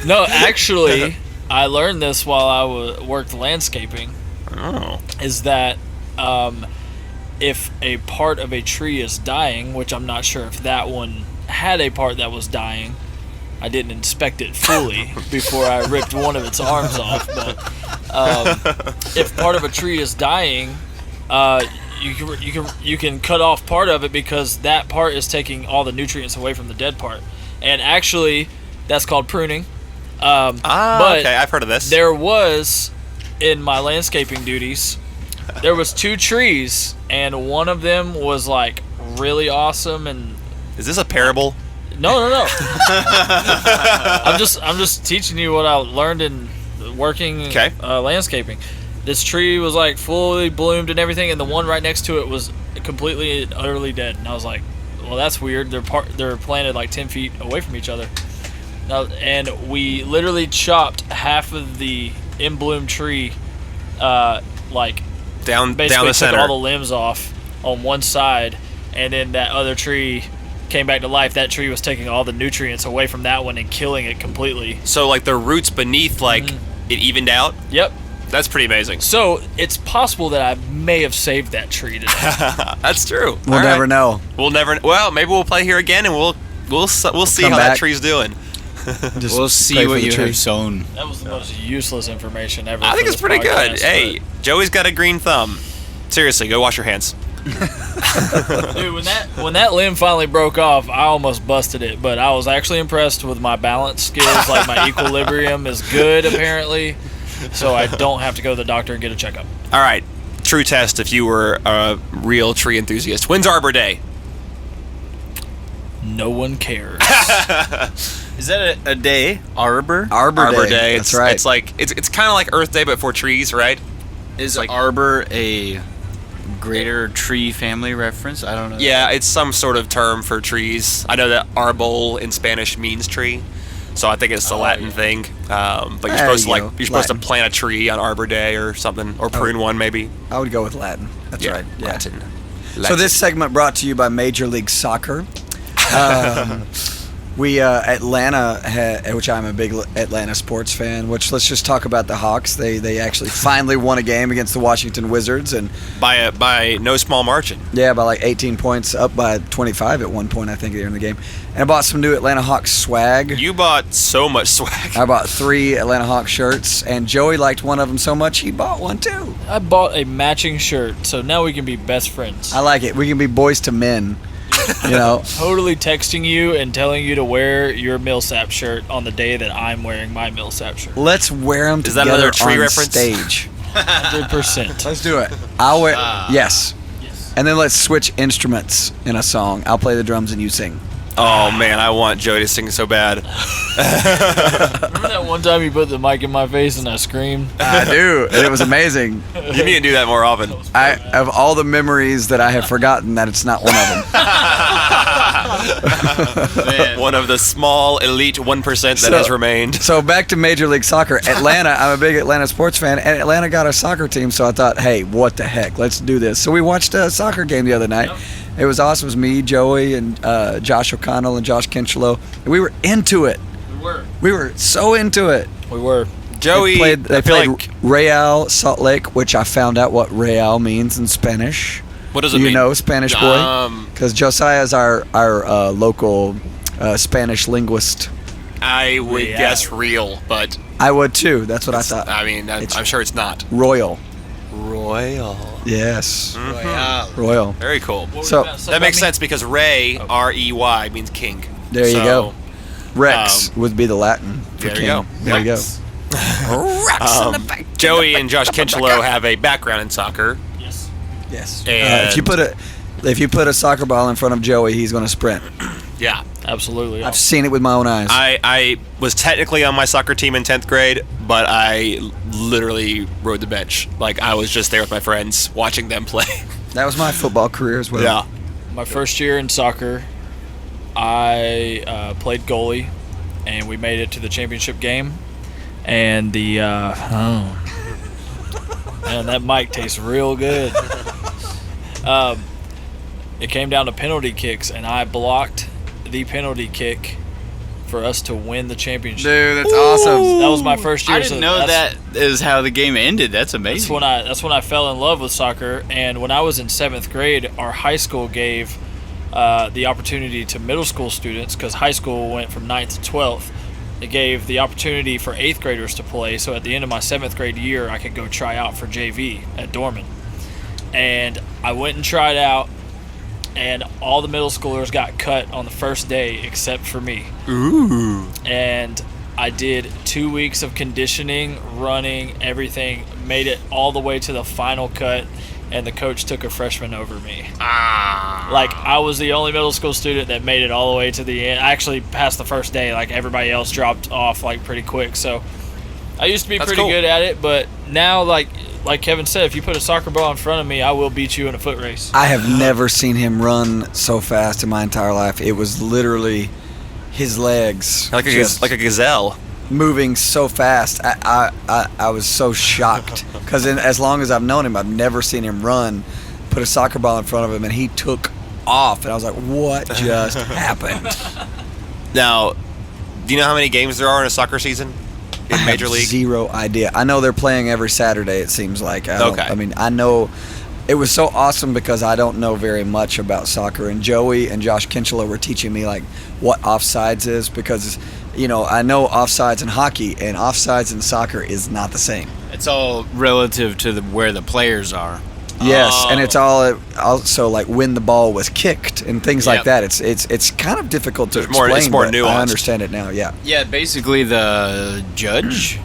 No, actually, I learned this while I worked landscaping. Oh. Is that if a part of a tree is dying, which I'm not sure if that one had a part that was dying. I didn't inspect it fully before I ripped one of its arms off. But if part of a tree is dying, you can cut off part of it because that part is taking all the nutrients away from the dead part. And actually, that's called pruning. But okay, I've heard of this. There was, in my landscaping duties, there was 2 trees, and one of them was like really awesome. And Is this a parable? no. I'm just teaching you what I learned in working landscaping. This tree was like fully bloomed and everything, and the one right next to it was completely and utterly dead. And I was like, well, that's weird. They're planted like 10 feet away from each other. And we literally chopped half of the in bloom tree, like Down basically the took center. all the limbs off on one side, and then that other tree came back to life. That tree was taking all the nutrients away from that one and killing it completely. So like the roots beneath, like it evened out. Yep. That's pretty amazing. So it's possible that I may have saved that tree today. That's true. We'll All never right. know. We'll never. Well, maybe we'll play here again, and we'll see come how that back. tree's doing. Just We'll pray see for what the you tree. have sown. That was the most useless information ever. I think for it's this pretty good. podcast, Hey, Joey's got a green thumb. Seriously, go wash your hands. but- dude, when that limb finally broke off, I almost busted it. But I was actually impressed with my balance skills. Like my equilibrium is good apparently, so I don't have to go to the doctor and get a checkup. All right, true test. If you were a real tree enthusiast, when's Arbor Day? No one cares. Is that a day? Arbor? Arbor Day. It's, That's right. It's like it's kind of like Earth Day, but for trees, right? Is like- arbor a greater tree family reference? I don't know. Yeah, it's some sort of term for trees. I know that arbol in Spanish means tree, so I think it's the Latin thing. But you're There supposed to you go. you're supposed Latin. to plant a tree on Arbor Day or something, or prune one maybe. I would go with Latin. That's right. Yeah. Latin. So this segment brought to you by Major League Soccer. We Atlanta, which I'm a big Atlanta sports fan. Which let's just talk about the Hawks. They actually finally won a game against the Washington Wizards, and by no small margin. yeah, by like 18 points, up by 25 at one point I think during the game. And I bought some new Atlanta Hawks swag. You bought so much swag. I bought 3 Atlanta Hawks shirts, and Joey liked one of them so much he bought one too. I bought a matching shirt, so now we can be best friends. I like it. We can be boys to men. You know, Totally texting you and telling you to wear your Millsap shirt on the day that I'm wearing my Millsap shirt. let's wear them Is that together another tree on reference? stage. 100%. Let's do it. I'll wear yes. And then let's switch instruments in a song. I'll play the drums and you sing. Oh man, I want Joey to sing so bad. Remember that one time you put the mic in my face and I screamed? I do, and it was amazing. You need to do that more often. Of all the memories that I have forgotten, that it's not one of them. Man. One of the small elite 1% that So- has remained. So back to Major League Soccer. Atlanta, I'm a big Atlanta sports fan, and Atlanta got a soccer team, so I thought, hey, what the heck, let's do this. So we watched a soccer game the other night. It was awesome. It was me, Joey, and Josh O'Connell and Josh Kinchlow. And we were into it. We were so into it. We were. Joey, They I feel played like, Real Salt Lake, which I found out what Real means in Spanish. what does it You mean? know, Spanish boy? Because Josiah's our local Spanish linguist. I would Real. guess real, but I would too. That's what I thought. I mean, It's- I'm sure it's not. Royal. Royal. Yes. Wow. Royal. Very cool. So That makes sense because Ray, R-E-Y, means king. there you So, go. Rex would be the Latin for there you king. go. There you go. Joey and Josh Kinchlow have a background in soccer. Yes. Yes. And- If you put a soccer ball in front of Joey, he's going to sprint. Yeah. Absolutely. I've seen it with my own eyes. I was technically on my soccer team in 10th grade, but I literally rode the bench. Like, I was just there with my friends watching them play. That was my football career as well. Yeah. My first year in soccer, I played goalie, and we made it to the championship game. And the man, that mic tastes real good. It came down to penalty kicks, and I blocked the penalty kick for us to win the championship. Dude, that's awesome. That was my first year. I didn't know that is how the game ended. That's amazing. That's when I fell in love with soccer. And when I was in 7th grade, our high school gave the opportunity to middle school students, because high school went from 9th to 12th. They gave the opportunity for 8th graders to play. So at the end of my 7th grade year, I could go try out for JV at Dorman. And I went and tried out, and all the middle schoolers got cut on the first day except for me. Ooh. And I did 2 weeks of conditioning, running, everything, made it all the way to the final cut, and the coach took a freshman over me. Like, I was the only middle school student that made it all the way to the end. I actually passed the first day. Like, everybody else dropped off, like, pretty quick. So I used to be pretty good at it, but now, like Kevin said, if you put a soccer ball in front of me, I will beat you in a foot race. I have never seen him run so fast in my entire life. It was literally his legs Like a gazelle. moving so fast. I was so shocked because as long as I've known him, I've never seen him run, put a soccer ball in front of him, and he took off. And I was like, what just happened? Now, do you know how many games there are in a soccer season in Major League? Zero idea. I know they're playing every Saturday, it seems like. I know it was so awesome because I don't know very much about soccer, and Joey and Josh Kinchela were teaching me like what offsides is, because I know offsides in hockey, and offsides in soccer is not the same. It's all relative to where the players are. Yes, and it's all also like when the ball was kicked and things like that. It's kind of difficult to explain. It's more but nuanced. I understand it now. Yeah. Yeah, basically the judge,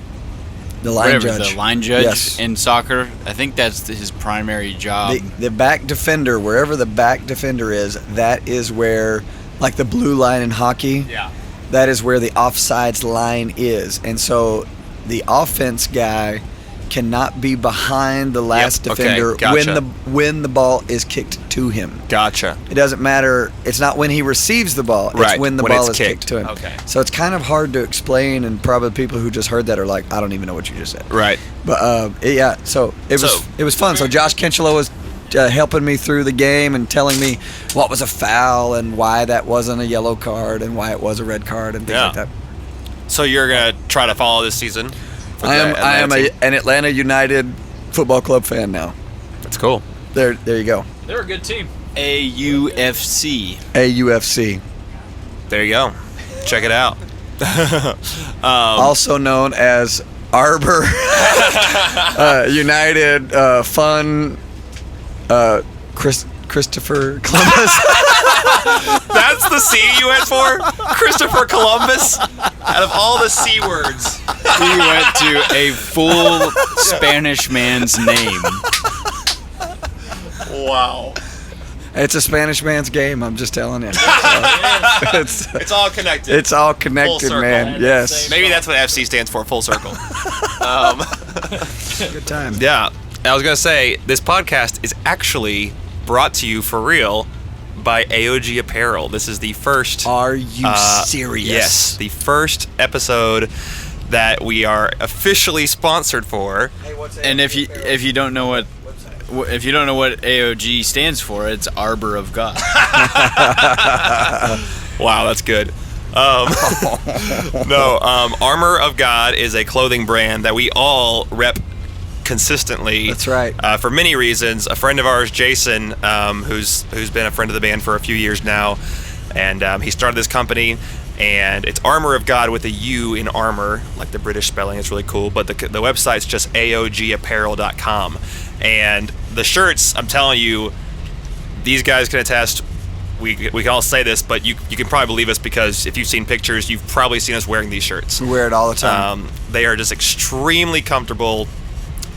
The line the line judge Yes. in soccer. I think that's his primary job. The back defender, wherever the back defender is, that is where, like the blue line in hockey. Yeah. That is where the offsides line is, and so the offense guy cannot be behind the last Yep, okay, defender gotcha. when the ball is kicked to him. Gotcha. It doesn't matter. It's not when he receives the ball. Right, It's when the when ball it's is kicked. kicked to him. Okay. So it's kind of hard to explain, and probably people who just heard that are like, I don't even know what you just said. Right. But so it was fun. So Josh Kinchela was helping me through the game and telling me what was a foul and why that wasn't a yellow card and why it was a red card and things like that. So you're gonna try to follow this season? I am an Atlanta United Football Club fan now. That's cool. There you go. They're a good team. AUFC. AUFC, There you go. Check it out. also known as Arbor United Fun Christopher Columbus. That's the C you went for? Christopher Columbus? Out of all the C words. He went to a full Spanish man's name. Wow. It's a Spanish man's game, I'm just telling you. So, It's all connected. it's all Full connected, circle. man. Yes. Maybe that's what FC stands for, full circle. Good time. Yeah. I was going to say, this podcast is actually brought to you for real by AOG Apparel. This is the first... Are you serious? Yes. The first episode that we are officially sponsored for. And if you don't know what AOG stands for, it's Arbor of God. Wow, that's good. Armor of God is a clothing brand that we all rep consistently. That's right. For many reasons. A friend of ours, Jason, who's been a friend of the band for a few years now, and he started this company, and it's Armor of God with a U in armor, like the British spelling. It's really cool. But the website's just AOGapparel.com, and the shirts, I'm telling you, these guys can attest. We can all say this, but you can probably believe us, because if you've seen pictures, you've probably seen us wearing these shirts. We wear it all the time. They are just extremely comfortable.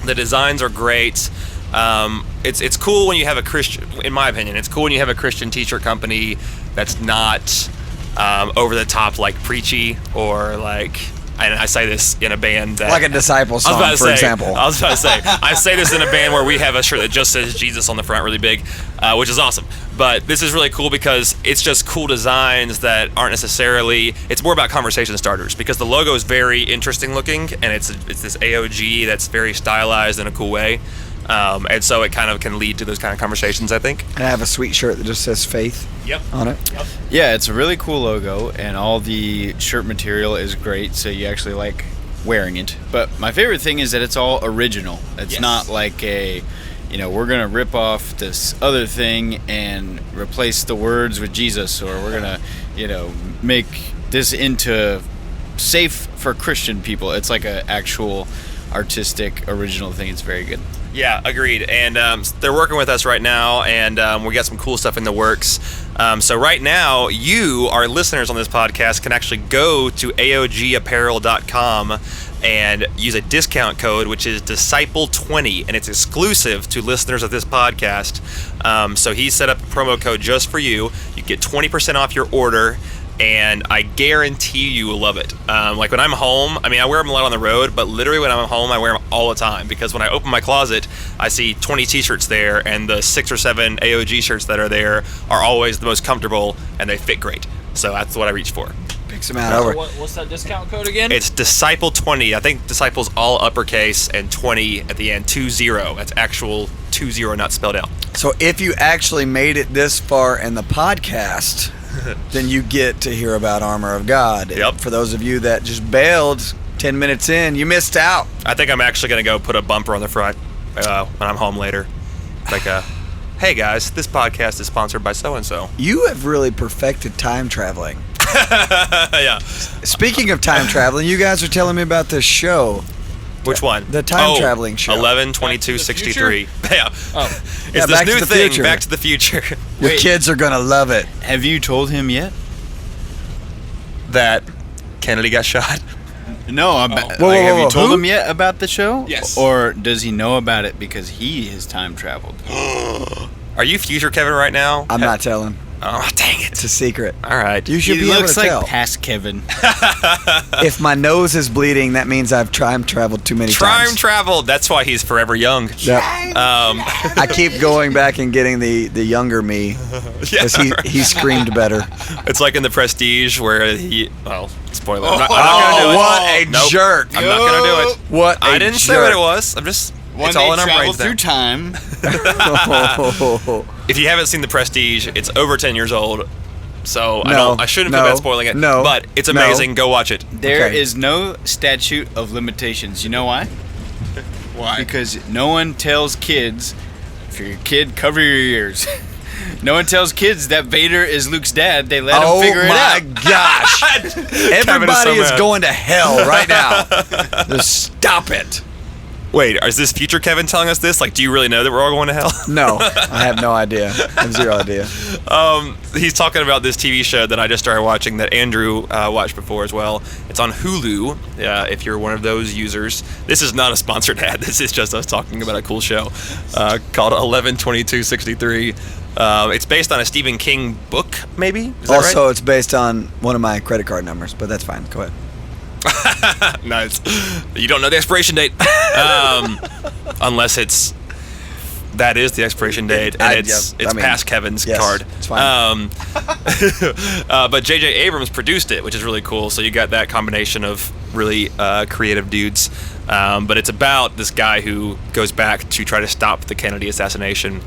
The designs are great. It's cool when you have a Christian, in my opinion, it's cool when you have a Christian t-shirt company that's not over the top, like preachy, or like and I say this in a band that... Like a Disciple I was song, about to for say, example. I was about to say, I say this in a band where we have a shirt that just says Jesus on the front really big, which is awesome. But this is really cool because it's just cool designs that aren't necessarily... It's more about conversation starters because the logo is very interesting looking, and it's this AOG that's very stylized in a cool way. And so it kind of can lead to those kind of conversations, I think. And I have a sweet shirt that just says faith on it. Yep. Yeah, it's a really cool logo, and all the shirt material is great, so you actually like wearing it. But my favorite thing is that it's all original. It's not like a, we're going to rip off this other thing and replace the words with Jesus, or we're going to, make this into safe for Christian people. It's like an actual artistic, original thing. It's very good. Yeah, agreed. And they're working with us right now, and we got some cool stuff in the works. So right now, you, our listeners on this podcast, can actually go to AOGapparel.com and use a discount code, which is Disciple20, and it's exclusive to listeners of this podcast. So he set up a promo code just for you. You get 20% off your order, and I guarantee you will love it. Like when I'm home, I wear them a lot on the road, but literally when I'm home, I wear them all the time because when I open my closet, I see 20 t-shirts there, and the 6 or 7 AOG shirts that are there are always the most comfortable, and they fit great. So that's what I reach for. Pick some out over. What's that discount code again? It's Disciple20. I think Disciple's all uppercase and 20 at the end, 20. That's actual 20, not spelled out. So if you actually made it this far in the podcast, then you get to hear about Armor of God. Yep. For those of you that just bailed 10 minutes in, you missed out. I think I'm actually going to go put a bumper on the front when I'm home later. Like, hey guys, this podcast is sponsored by so-and-so. You have really perfected time traveling. Yeah. Speaking of time traveling, you guys are telling me about this show. Which one? The time traveling show. 11/22/63. Yeah. Oh. It's Yeah, this Back to new the thing, Future. Back to the Future. Your Wait. kids are going to love it. Have you told him yet? That Kennedy got shot. No, Whoa, have whoa, you told who? him yet about the show? Yes. Or does he know about it because he has time traveled? Are you future Kevin right now? I'm not telling. Oh, dang it. It's a secret. All right. You should He be able looks to like tell. past Kevin. If my nose is bleeding, that means I've time traveled too many Time times. traveled. That's why he's forever young. Yep. I I keep going back and getting the younger me because he screamed better. It's like in the Prestige where he. Well, spoiler. I'm not gonna do it. What a Nope. jerk! I'm not gonna do it. What a I didn't say jerk. what it was. I'm just. When it's all in they our travel brains now. through time. If you haven't seen the Prestige, it's over 10 years old. So No, I shouldn't no, feel bad spoiling it. no, But it's no. amazing. Go watch it. There Okay. is no statute of limitations. You know why? Why? Because no one tells kids, if you're a kid, cover your ears. No one tells kids that Vader is Luke's dad. They let him figure it out. Oh my gosh! Everybody is mad. going to hell right now. Just stop it. Wait, is this future Kevin telling us this? Like, do you really know that we're all going to hell? No, I have no idea. I have zero idea. He's talking about this TV show that I just started watching that Andrew watched before as well. It's on Hulu, if you're one of those users. This is not a sponsored ad. This is just us talking about a cool show called 11/22/63. It's based on a Stephen King book, maybe? Is that Also, it's based on one of my credit card numbers, but that's fine. Go ahead. right? Nice. You don't know the expiration date. Unless that is the expiration date, and it's past Kevin's yes, card. it's fine. But J.J. Abrams produced it, which is really cool. So you got that combination of really creative dudes. But it's about this guy who goes back to try to stop the Kennedy assassination.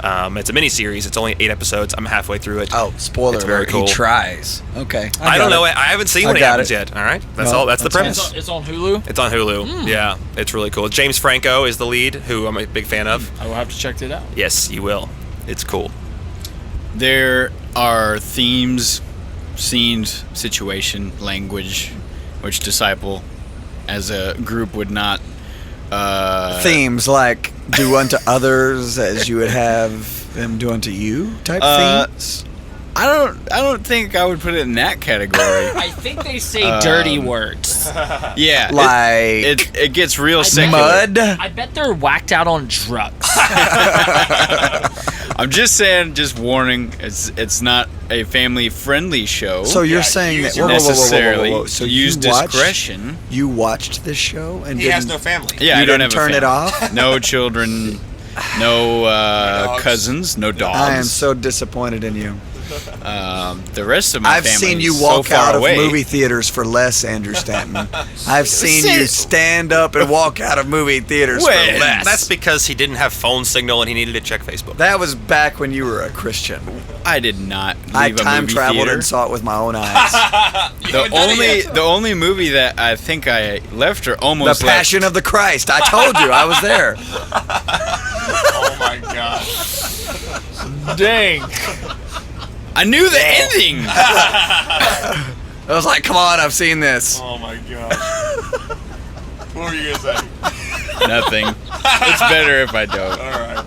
It's a mini-series. It's only 8 episodes. I'm halfway through it. Oh, spoiler It's very alert. cool. He tries. Okay. I don't know. I haven't seen I what got happens it. yet. All right. That's No, all. That's the that's premise. It's on Hulu. It's on Hulu. Yeah, it's really cool. James Franco is the lead, who I'm a big fan of. I will have to check it out. Yes, you will. It's cool. There are themes, scenes, situation, language, which Disciple, as a group, would not. Themes like do unto others as you would have them do unto you type themes. I don't think I would put it in that category. I think they say dirty words. Yeah, Like it gets real secular. mud. I bet they're whacked out on drugs. I'm just saying, just warning, it's not a family-friendly show. So you're saying that necessarily. So use discretion. You watched this show and He has no family. Yeah, you I don't didn't have turn a it family. off? No children, no cousins, no dogs. I am so disappointed in you. The rest of my I've family seen you is walk so far out away. of movie theaters for less, Andrew Stanton. I've seen you stand up and walk out of movie theaters for When? less. That's because he didn't have phone signal and he needed to check Facebook. That was back when you were a Christian. I did not leave I a time movie traveled theater. and saw it with my own eyes. The only movie that I think I left or almost The Passion of the Christ. I told you, I was there. Oh my god. Dang. I knew the ending. I was like, come on, I've seen this. Oh my gosh. What were you gonna say? Nothing. It's better if I don't. All right.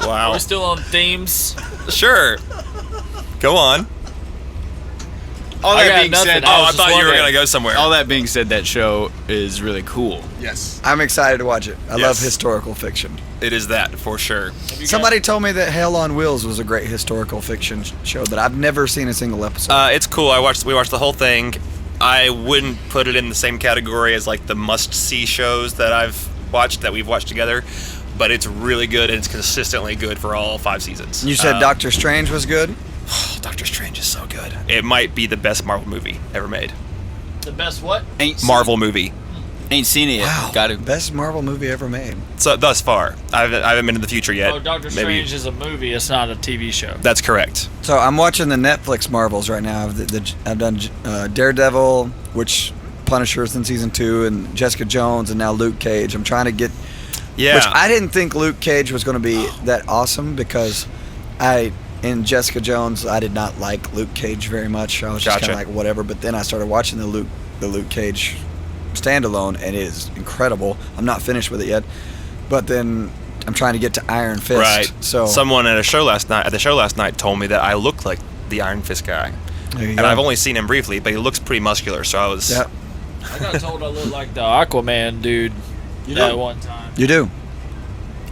Are we Wow. still on themes? Sure. Go on. All I that got being nothing. said, Oh, I was thought just you were wondering. gonna go somewhere. all that being said, that show is really cool. Yes. I'm excited to watch it. I love Yes. historical fiction. It is that for sure. Somebody told me that Hell on Wheels was a great historical fiction show that I've never seen a single episode. It's cool. We watched the whole thing. I wouldn't put it in the same category as like the must-see shows that we've watched together, but it's really good and it's consistently good for all 5 seasons. You said Doctor Strange was good? Doctor Strange is so good. It might be the best Marvel movie ever made. The best what? Marvel movie. Ain't seen it yet. Wow. Got it. Best Marvel movie ever made. So thus far, I haven't been in the future yet. Oh, Doctor Maybe- Strange is a movie. It's not a TV show. That's correct. So I'm watching the Netflix Marvels right now. I've done Daredevil, which Punisher's in season 2, and Jessica Jones, and now Luke Cage. I'm trying to get... Yeah. Which I didn't think Luke Cage was going to be that awesome because in Jessica Jones, I did not like Luke Cage very much. I was just kind Gotcha. of like, whatever. But then I started watching the Luke Cage standalone, and it is incredible. I'm not finished with it yet. But then I'm trying to get to Iron Fist. Right. So Someone at the show last night told me that I look like the Iron Fist guy. there you And go. I've only seen him briefly, but he looks pretty muscular, so I was... Yep. I got told I look like the Aquaman dude that one time. You do.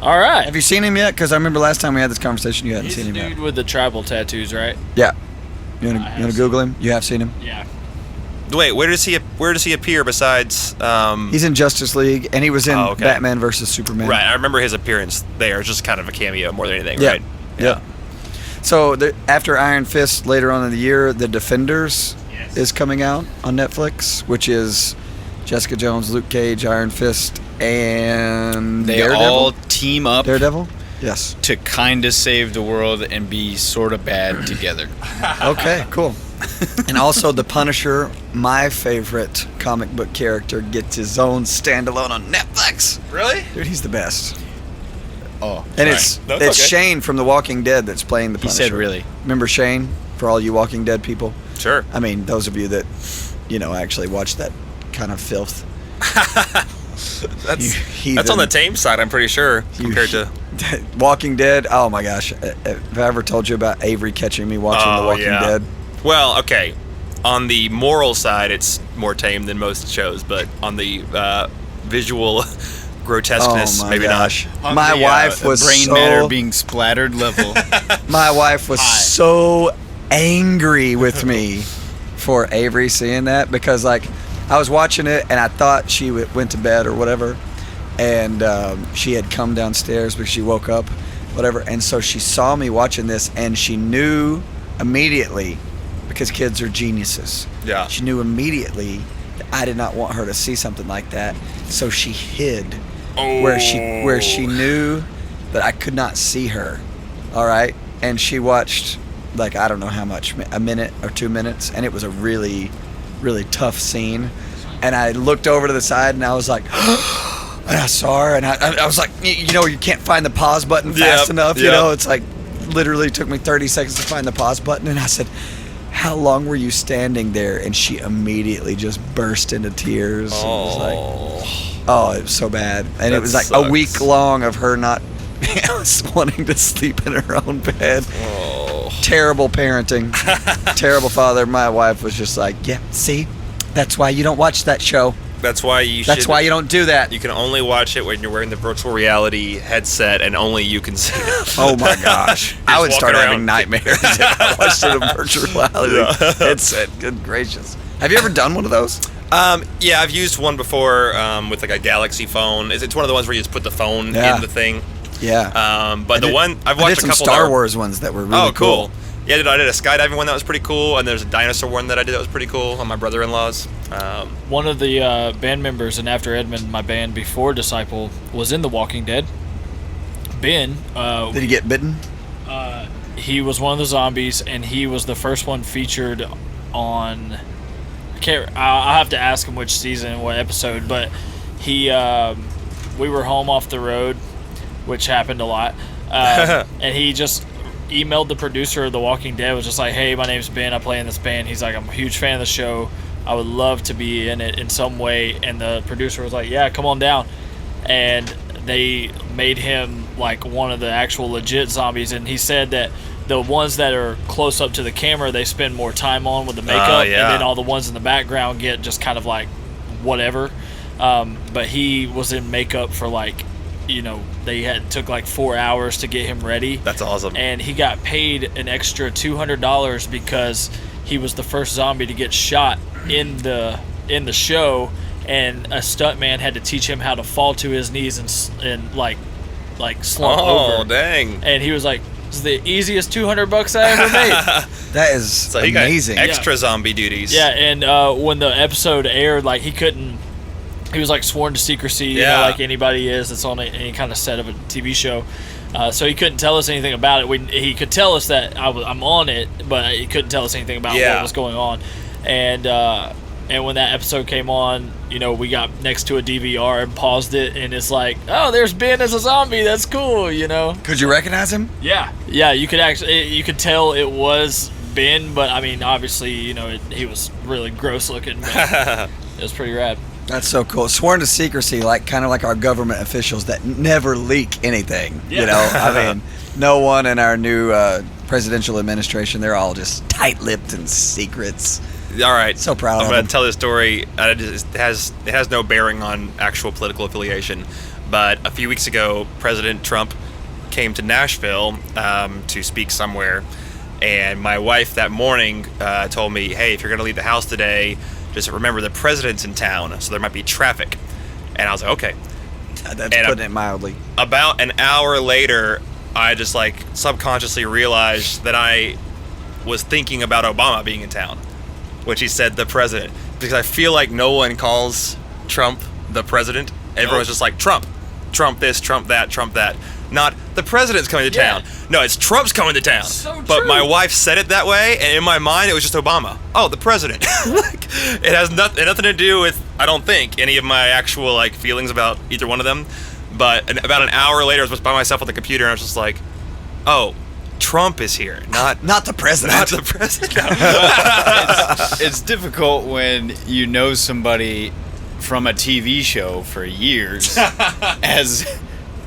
All right. Have you seen him yet? Because I remember last time we had this conversation, you hadn't He's seen the him dude yet. with the tribal tattoos, right? Yeah. You I want have to Google him? You have seen him? Yeah. Wait, where does he appear besides... He's in Justice League, and he was in Oh, okay. Batman versus Superman. Right, I remember his appearance there. It's just kind of a cameo more than anything, Yeah. right? Yeah. So after Iron Fist, later on in the year, The Defenders is coming out on Netflix, which is Jessica Jones, Luke Cage, Iron Fist, and They Daredevil. all team up Daredevil? Yes. to kind of save the world and be sort of bad together. Okay, cool. And also The Punisher, my favorite comic book character, gets his own standalone on Netflix. Really? Dude, he's the best. Oh, And sorry. it's That's it's okay. Shane from The Walking Dead that's playing the He Punisher. said really. Remember Shane? For all you Walking Dead people? Sure. I mean, those of you that, actually watch that kind of filth. That's on the tame side, I'm pretty sure, compared to... Walking Dead. Oh my gosh. Have I ever told you about Avery catching me watching The Walking Dead? Well, okay. On the moral side, it's more tame than most shows, but on the visual grotesqueness, Oh my maybe gosh. On My the, wife the was brain so matter being splattered level. my wife was Hi. so angry with me for Avery seeing that because I was watching it and I thought she went to bed or whatever, and she had come downstairs because she woke up, whatever, and so she saw me watching this and she knew immediately, because kids are geniuses. Yeah. She knew immediately that I did not want her to see something like that, so she hid where she knew that I could not see her. All right, and she watched I don't know how much, a minute or 2 minutes, and it was a really, really tough scene. And I looked over to the side and I was like, and I saw her and I was like, you can't find the pause button fast enough. It's like literally took me 30 seconds to find the pause button, and I said, how long were you standing there? And she immediately just burst into tears. It was it was so bad. And it was like a week long of her not wanting to sleep in her own bed. Terrible parenting. Terrible father. My wife was just like, yeah, see, that's why you don't watch that show. That's why you don't do that. You can only watch it when you're wearing the virtual reality headset, and only you can see it. Oh my gosh. I would start walking having around. nightmares if I watched it in a virtual reality headset. Good gracious. Have you ever done one of those? Yeah, I've used one before with like a Galaxy phone. It's one of the ones where you just put the phone in the thing. Yeah. But the one I've I watched did a some couple. Star Wars ones that were really cool. Yeah, I did a skydiving one that was pretty cool, and there's a dinosaur one that I did that was pretty cool on my brother-in-law's. One of the band members in After Edmund, my band before Disciple, was in The Walking Dead. Ben. Did he get bitten? He was one of the zombies, and he was the first one featured on. I'll have to ask him which season, what episode, but he. We were home off the road, which happened a lot, and he just emailed the producer of The Walking Dead, was just like, hey, my name's Ben, I play in this band. He's like, I'm a huge fan of the show, I would love to be in it in some way. And the producer was like, yeah, come on down. And they made him like one of the actual legit zombies, and he said that the ones that are close up to the camera they spend more time on with the makeup, and then all the ones in the background get just kind of like whatever. But he was in makeup for like, they took like 4 hours to get him ready. That's awesome. And he got paid an extra $200 because he was the first zombie to get shot in the show, and a stuntman had to teach him how to fall to his knees and like slump over. Oh, dang. And he was like, this is the easiest $200 I ever made. That is So he amazing. got extra zombie duties. Yeah, and when the episode aired, like he was like sworn to secrecy, like anybody is that's on any kind of set of a TV show. So he couldn't tell us anything about it. He could tell us that I'm on it, but he couldn't tell us anything about what was going on. And when that episode came on, we got next to a DVR and paused it, and it's like, oh, there's Ben as a zombie. That's cool, Could you recognize him? Yeah, you could tell it was Ben, but I mean, obviously, he was really gross looking. But it was pretty rad. That's so cool. Sworn to secrecy, kind of like our government officials that never leak anything. I mean, no one in our new presidential administration, they're all just tight-lipped and secrets. All right. So proud of I'm them. going to tell this story. It has no bearing on actual political affiliation. But a few weeks ago, President Trump came to Nashville to speak somewhere. And my wife that morning told me, hey, if you're going to leave the house today, just remember the president's in town, so there might be traffic. And I was like, okay. That's putting it mildly. About an hour later, I just subconsciously realized that I was thinking about Obama being in town, which he said the president, because I feel like no one calls Trump the president. Everyone's just like Trump this, Trump that. Not the president's coming to town. No, it's Trump's coming to town. So but true. my wife said it that way, and in my mind it was just Obama. Oh, the president. It has nothing to do with, I don't think, any of my actual feelings about either one of them. But about an hour later, I was just by myself on the computer, and I was just like, oh, Trump is here, not the president. Not the president. It's difficult when you know somebody from a TV show for years as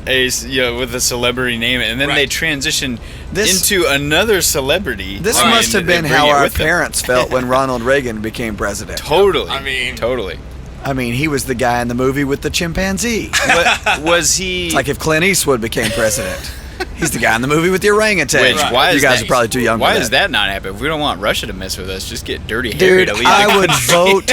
with a celebrity name, and then they transition into another celebrity. This must have been how our parents felt when Ronald Reagan became president. Totally. Totally. I mean, he was the guy in the movie with the chimpanzee. Was he? It's like if Clint Eastwood became president. He's the guy in the movie with the orangutan. Why you guys are probably too young for that. Why does that not happen? If we don't want Russia to mess with us, just get Dirty Harry to lead I would the vote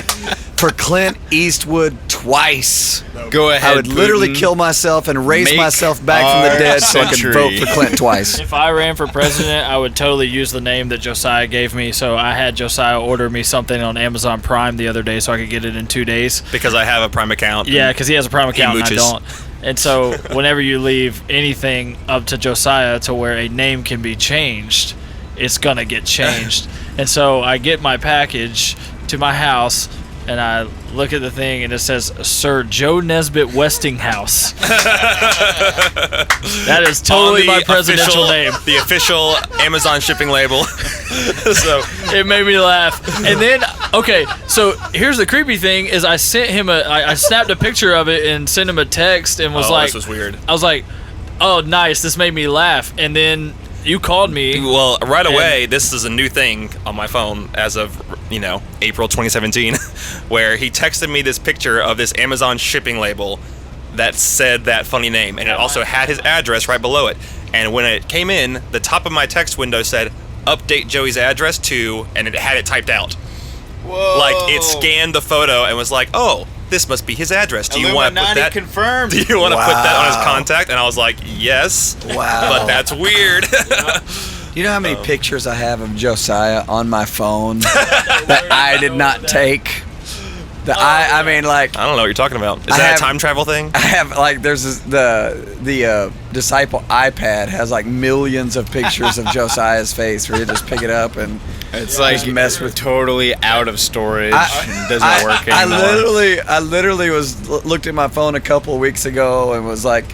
for Clint Eastwood twice. Go ahead, I would literally Putin. kill myself and raise Make myself back from the dead so I could century. vote for Clint twice. If I ran for president, I would totally use the name that Josiah gave me. So I had Josiah order me something on Amazon Prime the other day so I could get it in 2 days. Because I have a Prime account. Yeah, because he has a Prime account and I mooches. don't. And so whenever you leave anything up to Josiah to where a name can be changed, it's going to get changed. And so I get my package to my house, and I look at the thing, and it says, Sir Joe Nesbitt Westinghouse. That is totally my presidential name. The official Amazon shipping label. So It made me laugh. And then, okay, so here's the creepy thing is I sent him I snapped a picture of it and sent him a text and was like, this was weird. I was like, oh, nice, this made me laugh. And then You called me. Well, right away, this is a new thing on my phone as of, April 2017, where he texted me this picture of this Amazon shipping label that said that funny name, and it also had his address right below it. And when it came in, the top of my text window said, update Joey's address to, and it had it typed out. Whoa. Like, it scanned the photo and was like, oh, this must be his address. Do you want to put that? Confirmed. Do you want to put that on his contact? And I was like, yes. Wow. But that's weird. You know how many pictures I have of Josiah on my phone that I did not take? I mean, like, I don't know what you're talking about. Is that a time travel thing? I have, like, there's the Disciple iPad has like millions of pictures of Josiah's face where you just pick it up and It's like just mess with. totally out of storage and doesn't work anymore. I literally looked at my phone a couple of weeks ago and was like,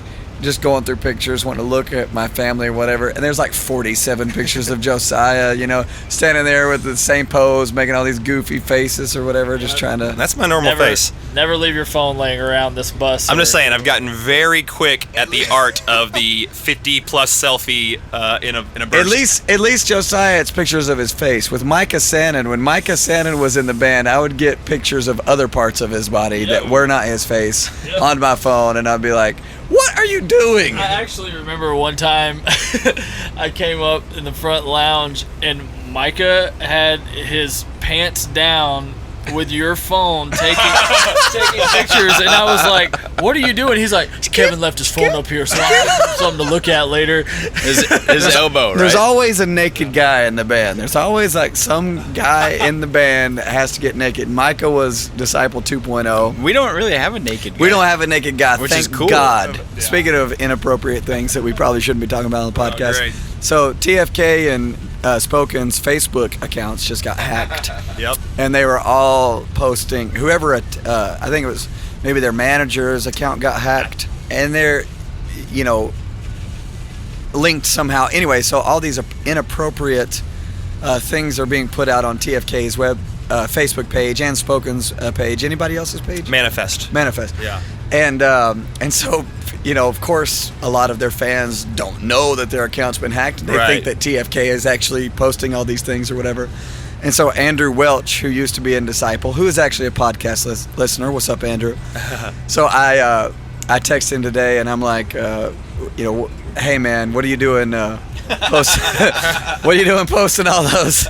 just going through pictures, wanting to look at my family or whatever, and there's like 47 pictures of Josiah, standing there with the same pose, making all these goofy faces or whatever, just trying to. That's my normal face. Never leave your phone laying around this bus. I'm just saying, I've gotten very quick at the art of the 50-plus selfie in a burst. At least Josiah, it's pictures of his face. With Micah Sannon, when Micah Sannon was in the band, I would get pictures of other parts of his body that were not his face on my phone, and I'd be like, what are you doing? I actually remember one time I came up in the front lounge and Micah had his pants down with your phone taking pictures, and I was like, what are you doing? He's like, Kevin left his phone up here, so I have something to look at later. His elbow, right? There's always a naked guy in the band. There's always like some guy in the band that has to get naked. Micah was Disciple 2.0. We don't really have a naked guy. We don't have a naked guy, which thank is cool. God. Yeah. Speaking of inappropriate things that we probably shouldn't be talking about on the podcast. Great. So TFK and Spoken's Facebook accounts just got hacked. Yep. And they were all posting, whoever, I think it was maybe their manager's account got hacked, and they're, linked somehow. Anyway, so all these inappropriate things are being put out on TFK's Facebook page and Spoken's page. Anybody else's page? Manifest. Yeah. And so, of course, a lot of their fans don't know that their account's been hacked. They think that TFK is actually posting all these things or whatever. And so Andrew Welch, who used to be in Disciple, who is actually a podcast listener. What's up, Andrew? So I texted him today, and I'm like, hey, man, what are you doing? What are you doing posting all those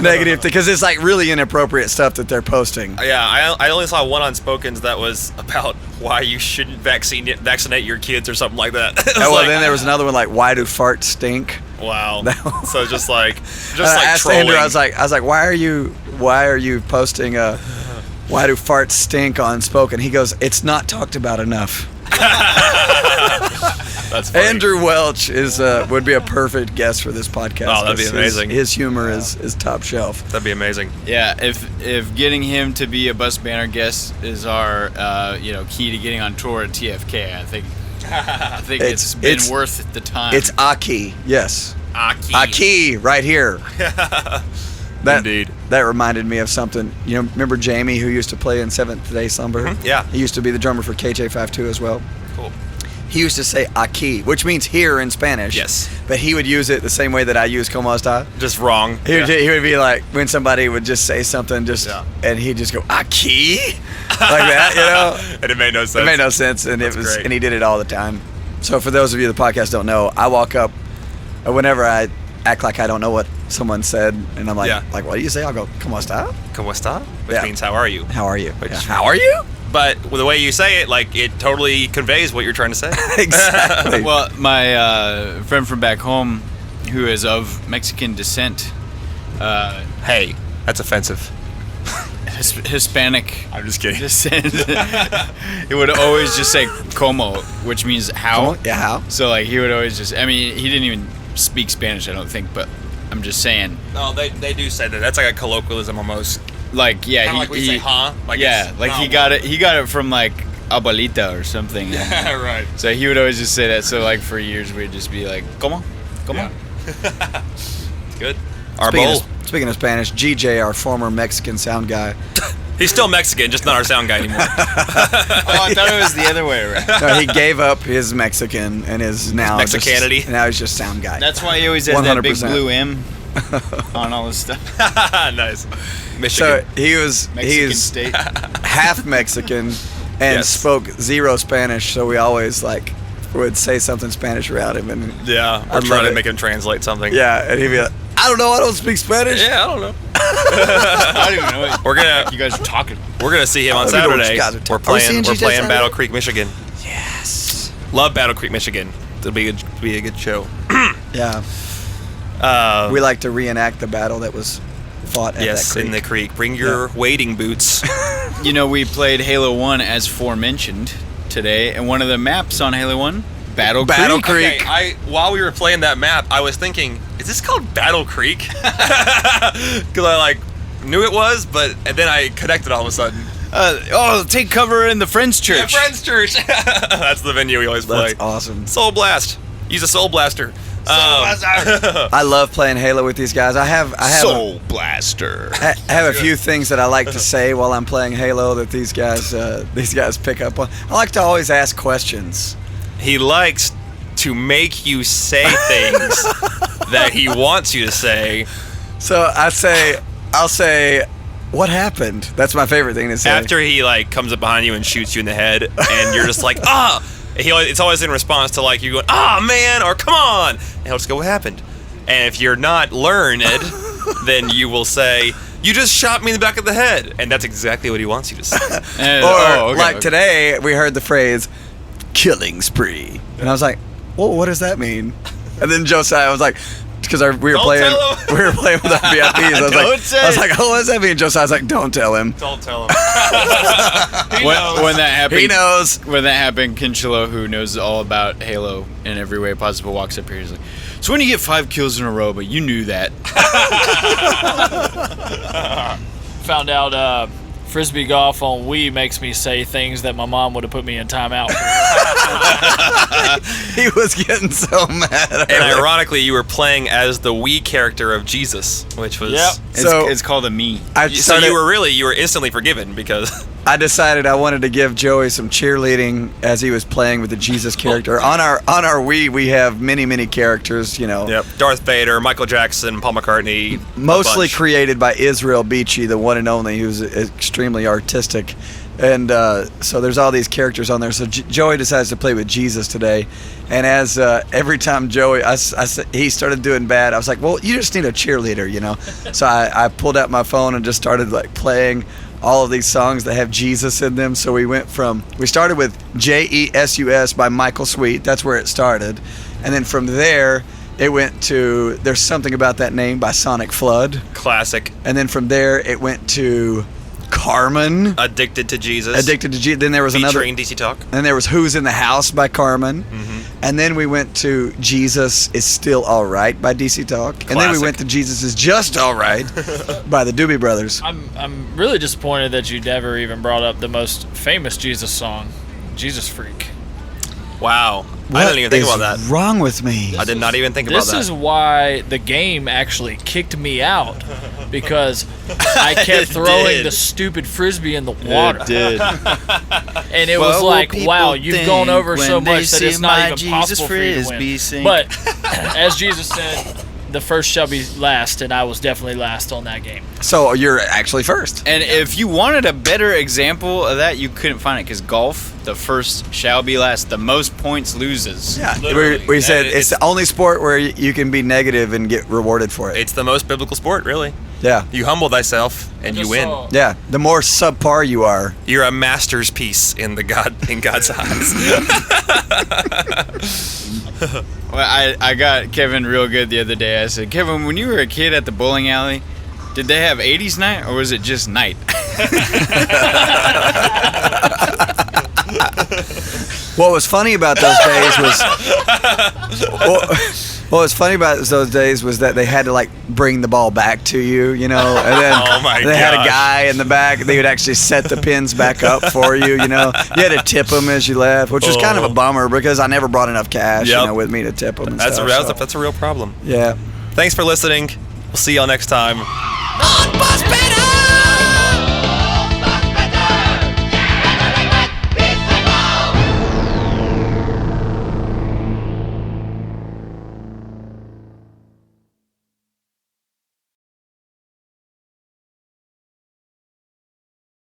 negative things? Because it's like really inappropriate stuff that they're posting. Yeah, I only saw one on Spoken's that was about why you shouldn't vaccinate your kids or something like that. Then there was another one like, why do farts stink? Wow. So just like I asked trolling. Andrew, I was like, why are you posting why do farts stink on Spoken? He goes, it's not talked about enough. That's funny. Andrew Welch would be a perfect guest for this podcast. Oh, that'd be amazing. His humor is top shelf. That'd be amazing. Yeah, if getting him to be a Bus Banner guest is our key to getting on tour at TFK, I think it's been worth the time. It's Aki, yes. Aki. Aki, right here. Indeed. That reminded me of something. Remember Jamie, who used to play in Seventh Day Slumber? Mm-hmm. Yeah. He used to be the drummer for KJ52 as well. Cool. He used to say aquí, which means here in Spanish. Yes. But he would use it the same way that I use como esta. Just wrong. He would be like, when somebody would just say something, and he'd just go, aquí? Like that, And it made no sense. It made no sense, and That's great. and he did it all the time. So for those of you the podcast don't know, I walk up, whenever I act like I don't know what someone said, and I'm like, what do you say? I'll go, como esta? Como esta? Which means how are you? How are you? Which- How are you? But with the way you say it, like, it totally conveys what you're trying to say. Exactly. Well, my friend from back home, who is of Mexican descent, Hey, that's offensive. Hispanic. I'm just kidding. Descent. He would always just say como, which means how. Yeah, how? So like he would always just. I mean, he didn't even speak Spanish, I don't think, but I'm just saying. No, they do say that. That's like a colloquialism almost. Like yeah, Kinda like we say, huh? Like yeah, it's like not he got it. He got it from like abuelita or something. Yeah, right. So he would always just say that. So like for years we'd just be like, como. Yeah. Good. Our Speaking bowl. Speaking of Spanish, GJ, our former Mexican sound guy, He's still Mexican, just not our sound guy anymore. Oh, I thought it was the other way around. No, he gave up his Mexican and is now Mexicanity? now he's just sound guy. That's why he always has that big 100%. blue M on all his stuff. Nice. So Michigan. he's Mexican state. half Mexican and Yes. spoke zero Spanish, so we always like would say something Spanish around him, and Yeah, we're I'd trying love to it. make him translate something. yeah, and he'd be like, I don't know, I don't speak Spanish. Yeah, I don't know. I don't even know what We're gonna you guys are talking. we're gonna see him on I don't even know what Saturday. you guys are We're talking- Are we playing seeing you Battle Saturday? Creek, Michigan. Yes. Love Battle Creek, Michigan. It'll be a good show. Yeah. We like to reenact the battle that was fought at yes, that creek. in the creek. Bring your wading boots. You know, we played Halo 1 as forementioned today, and one of the maps on Halo 1, Battle Creek. Okay, while we were playing that map, I was thinking, is this called Battle Creek? Because I knew it was, and then I connected all of a sudden. Take cover in the Friends Church. Yeah, Friends Church. That's the venue we always play. That's awesome. Soul Blast. Use a Soul Blaster. I love playing Halo with these guys. I have Soul Blaster. I have a few things that I like to say while I'm playing Halo that these guys pick up on. I like to always ask questions. He likes to make you say things that he wants you to say. So I'll say, what happened? That's my favorite thing to say. After he comes up behind you and shoots you in the head, and you're just like, ah! It's always in response to you going, ah, man, or come on! And he'll just go, what happened? And if you're not learned, then you will say, you just shot me in the back of the head. And that's exactly what he wants you to say. Today, we heard the phrase, killing spree. And I was like, well, what does that mean? And then Josiah was like, because we were playing with our VIPs. I was like, oh, what does that mean? Josiah was like, don't tell him. Don't tell him. When that happened, He knows. When that happened, Kinchilo, who knows all about Halo in every way possible, walks up here. He's like, "So when you get 5 kills in a row, but you knew that." Found out Frisbee golf on Wii makes me say things that my mom would have put me in timeout for. He was getting so mad. And ironically, you were playing as the Wii character of Jesus, which was... Yep. It's called a me. So you were instantly forgiven because... I decided I wanted to give Joey some cheerleading as he was playing with the Jesus character. On our Wii, we have many characters, Yep. Darth Vader, Michael Jackson, Paul McCartney. mostly a bunch. created by Israel Beachy, the one and only, who's extremely artistic. And so there's all these characters on there. So Joey decides to play with Jesus today. And as every time Joey, he started doing bad, I was like, well, you just need a cheerleader, So I pulled out my phone and just started playing all of these songs that have Jesus in them. So we started with Jesus by Michael Sweet. That's where it started. And then from there, it went to There's Something About That Name by Sonic Flood. Classic. And then from there, it went to Carmen. Addicted to Jesus. Then there was another. Featuring DC Talk. Then there was Who's in the House by Carmen. Mm-hmm. And then we went to Jesus is Still Alright by DC Talk. And then we Classic. went to Jesus is Just Alright by the Doobie Brothers. I'm really disappointed that you never even brought up the most famous Jesus song, Jesus Freak. Wow. I didn't even think about that. What is wrong with me? I did not even think about This that. is why the game actually kicked me out, because I kept throwing did. the stupid frisbee in the water. It did. And it What was will like, people wow, you've gone think over so when they much that see it's not my even Jesus possible for you to Frisbee win. sing? But as Jesus said, the first shall be last, and I was definitely last on that game. So you're actually first. And if you wanted a better example of that, you couldn't find it, because golf, the first shall be last. The most points loses. Yeah, Literally. we said And it's the only sport where you can be negative and get rewarded for it. It's the most biblical sport, really. Yeah. You humble thyself and you win. Yeah, the more subpar you are. You're a master's piece in God's eyes. Well, I got Kevin real good the other day. I said, Kevin, when you were a kid at the bowling alley, did they have 80s night or was it just night? What was funny about those days was what was funny about those days was that they had to bring the ball back to you, and then Oh my they had a gosh. guy in the back. They would actually set the pins back up for you. You had to tip them as you left, which was kind of a bummer because I never brought enough cash, Yep. with me to tip them. And That's stuff, a real problem. yeah. Thanks for listening. We'll see y'all next time.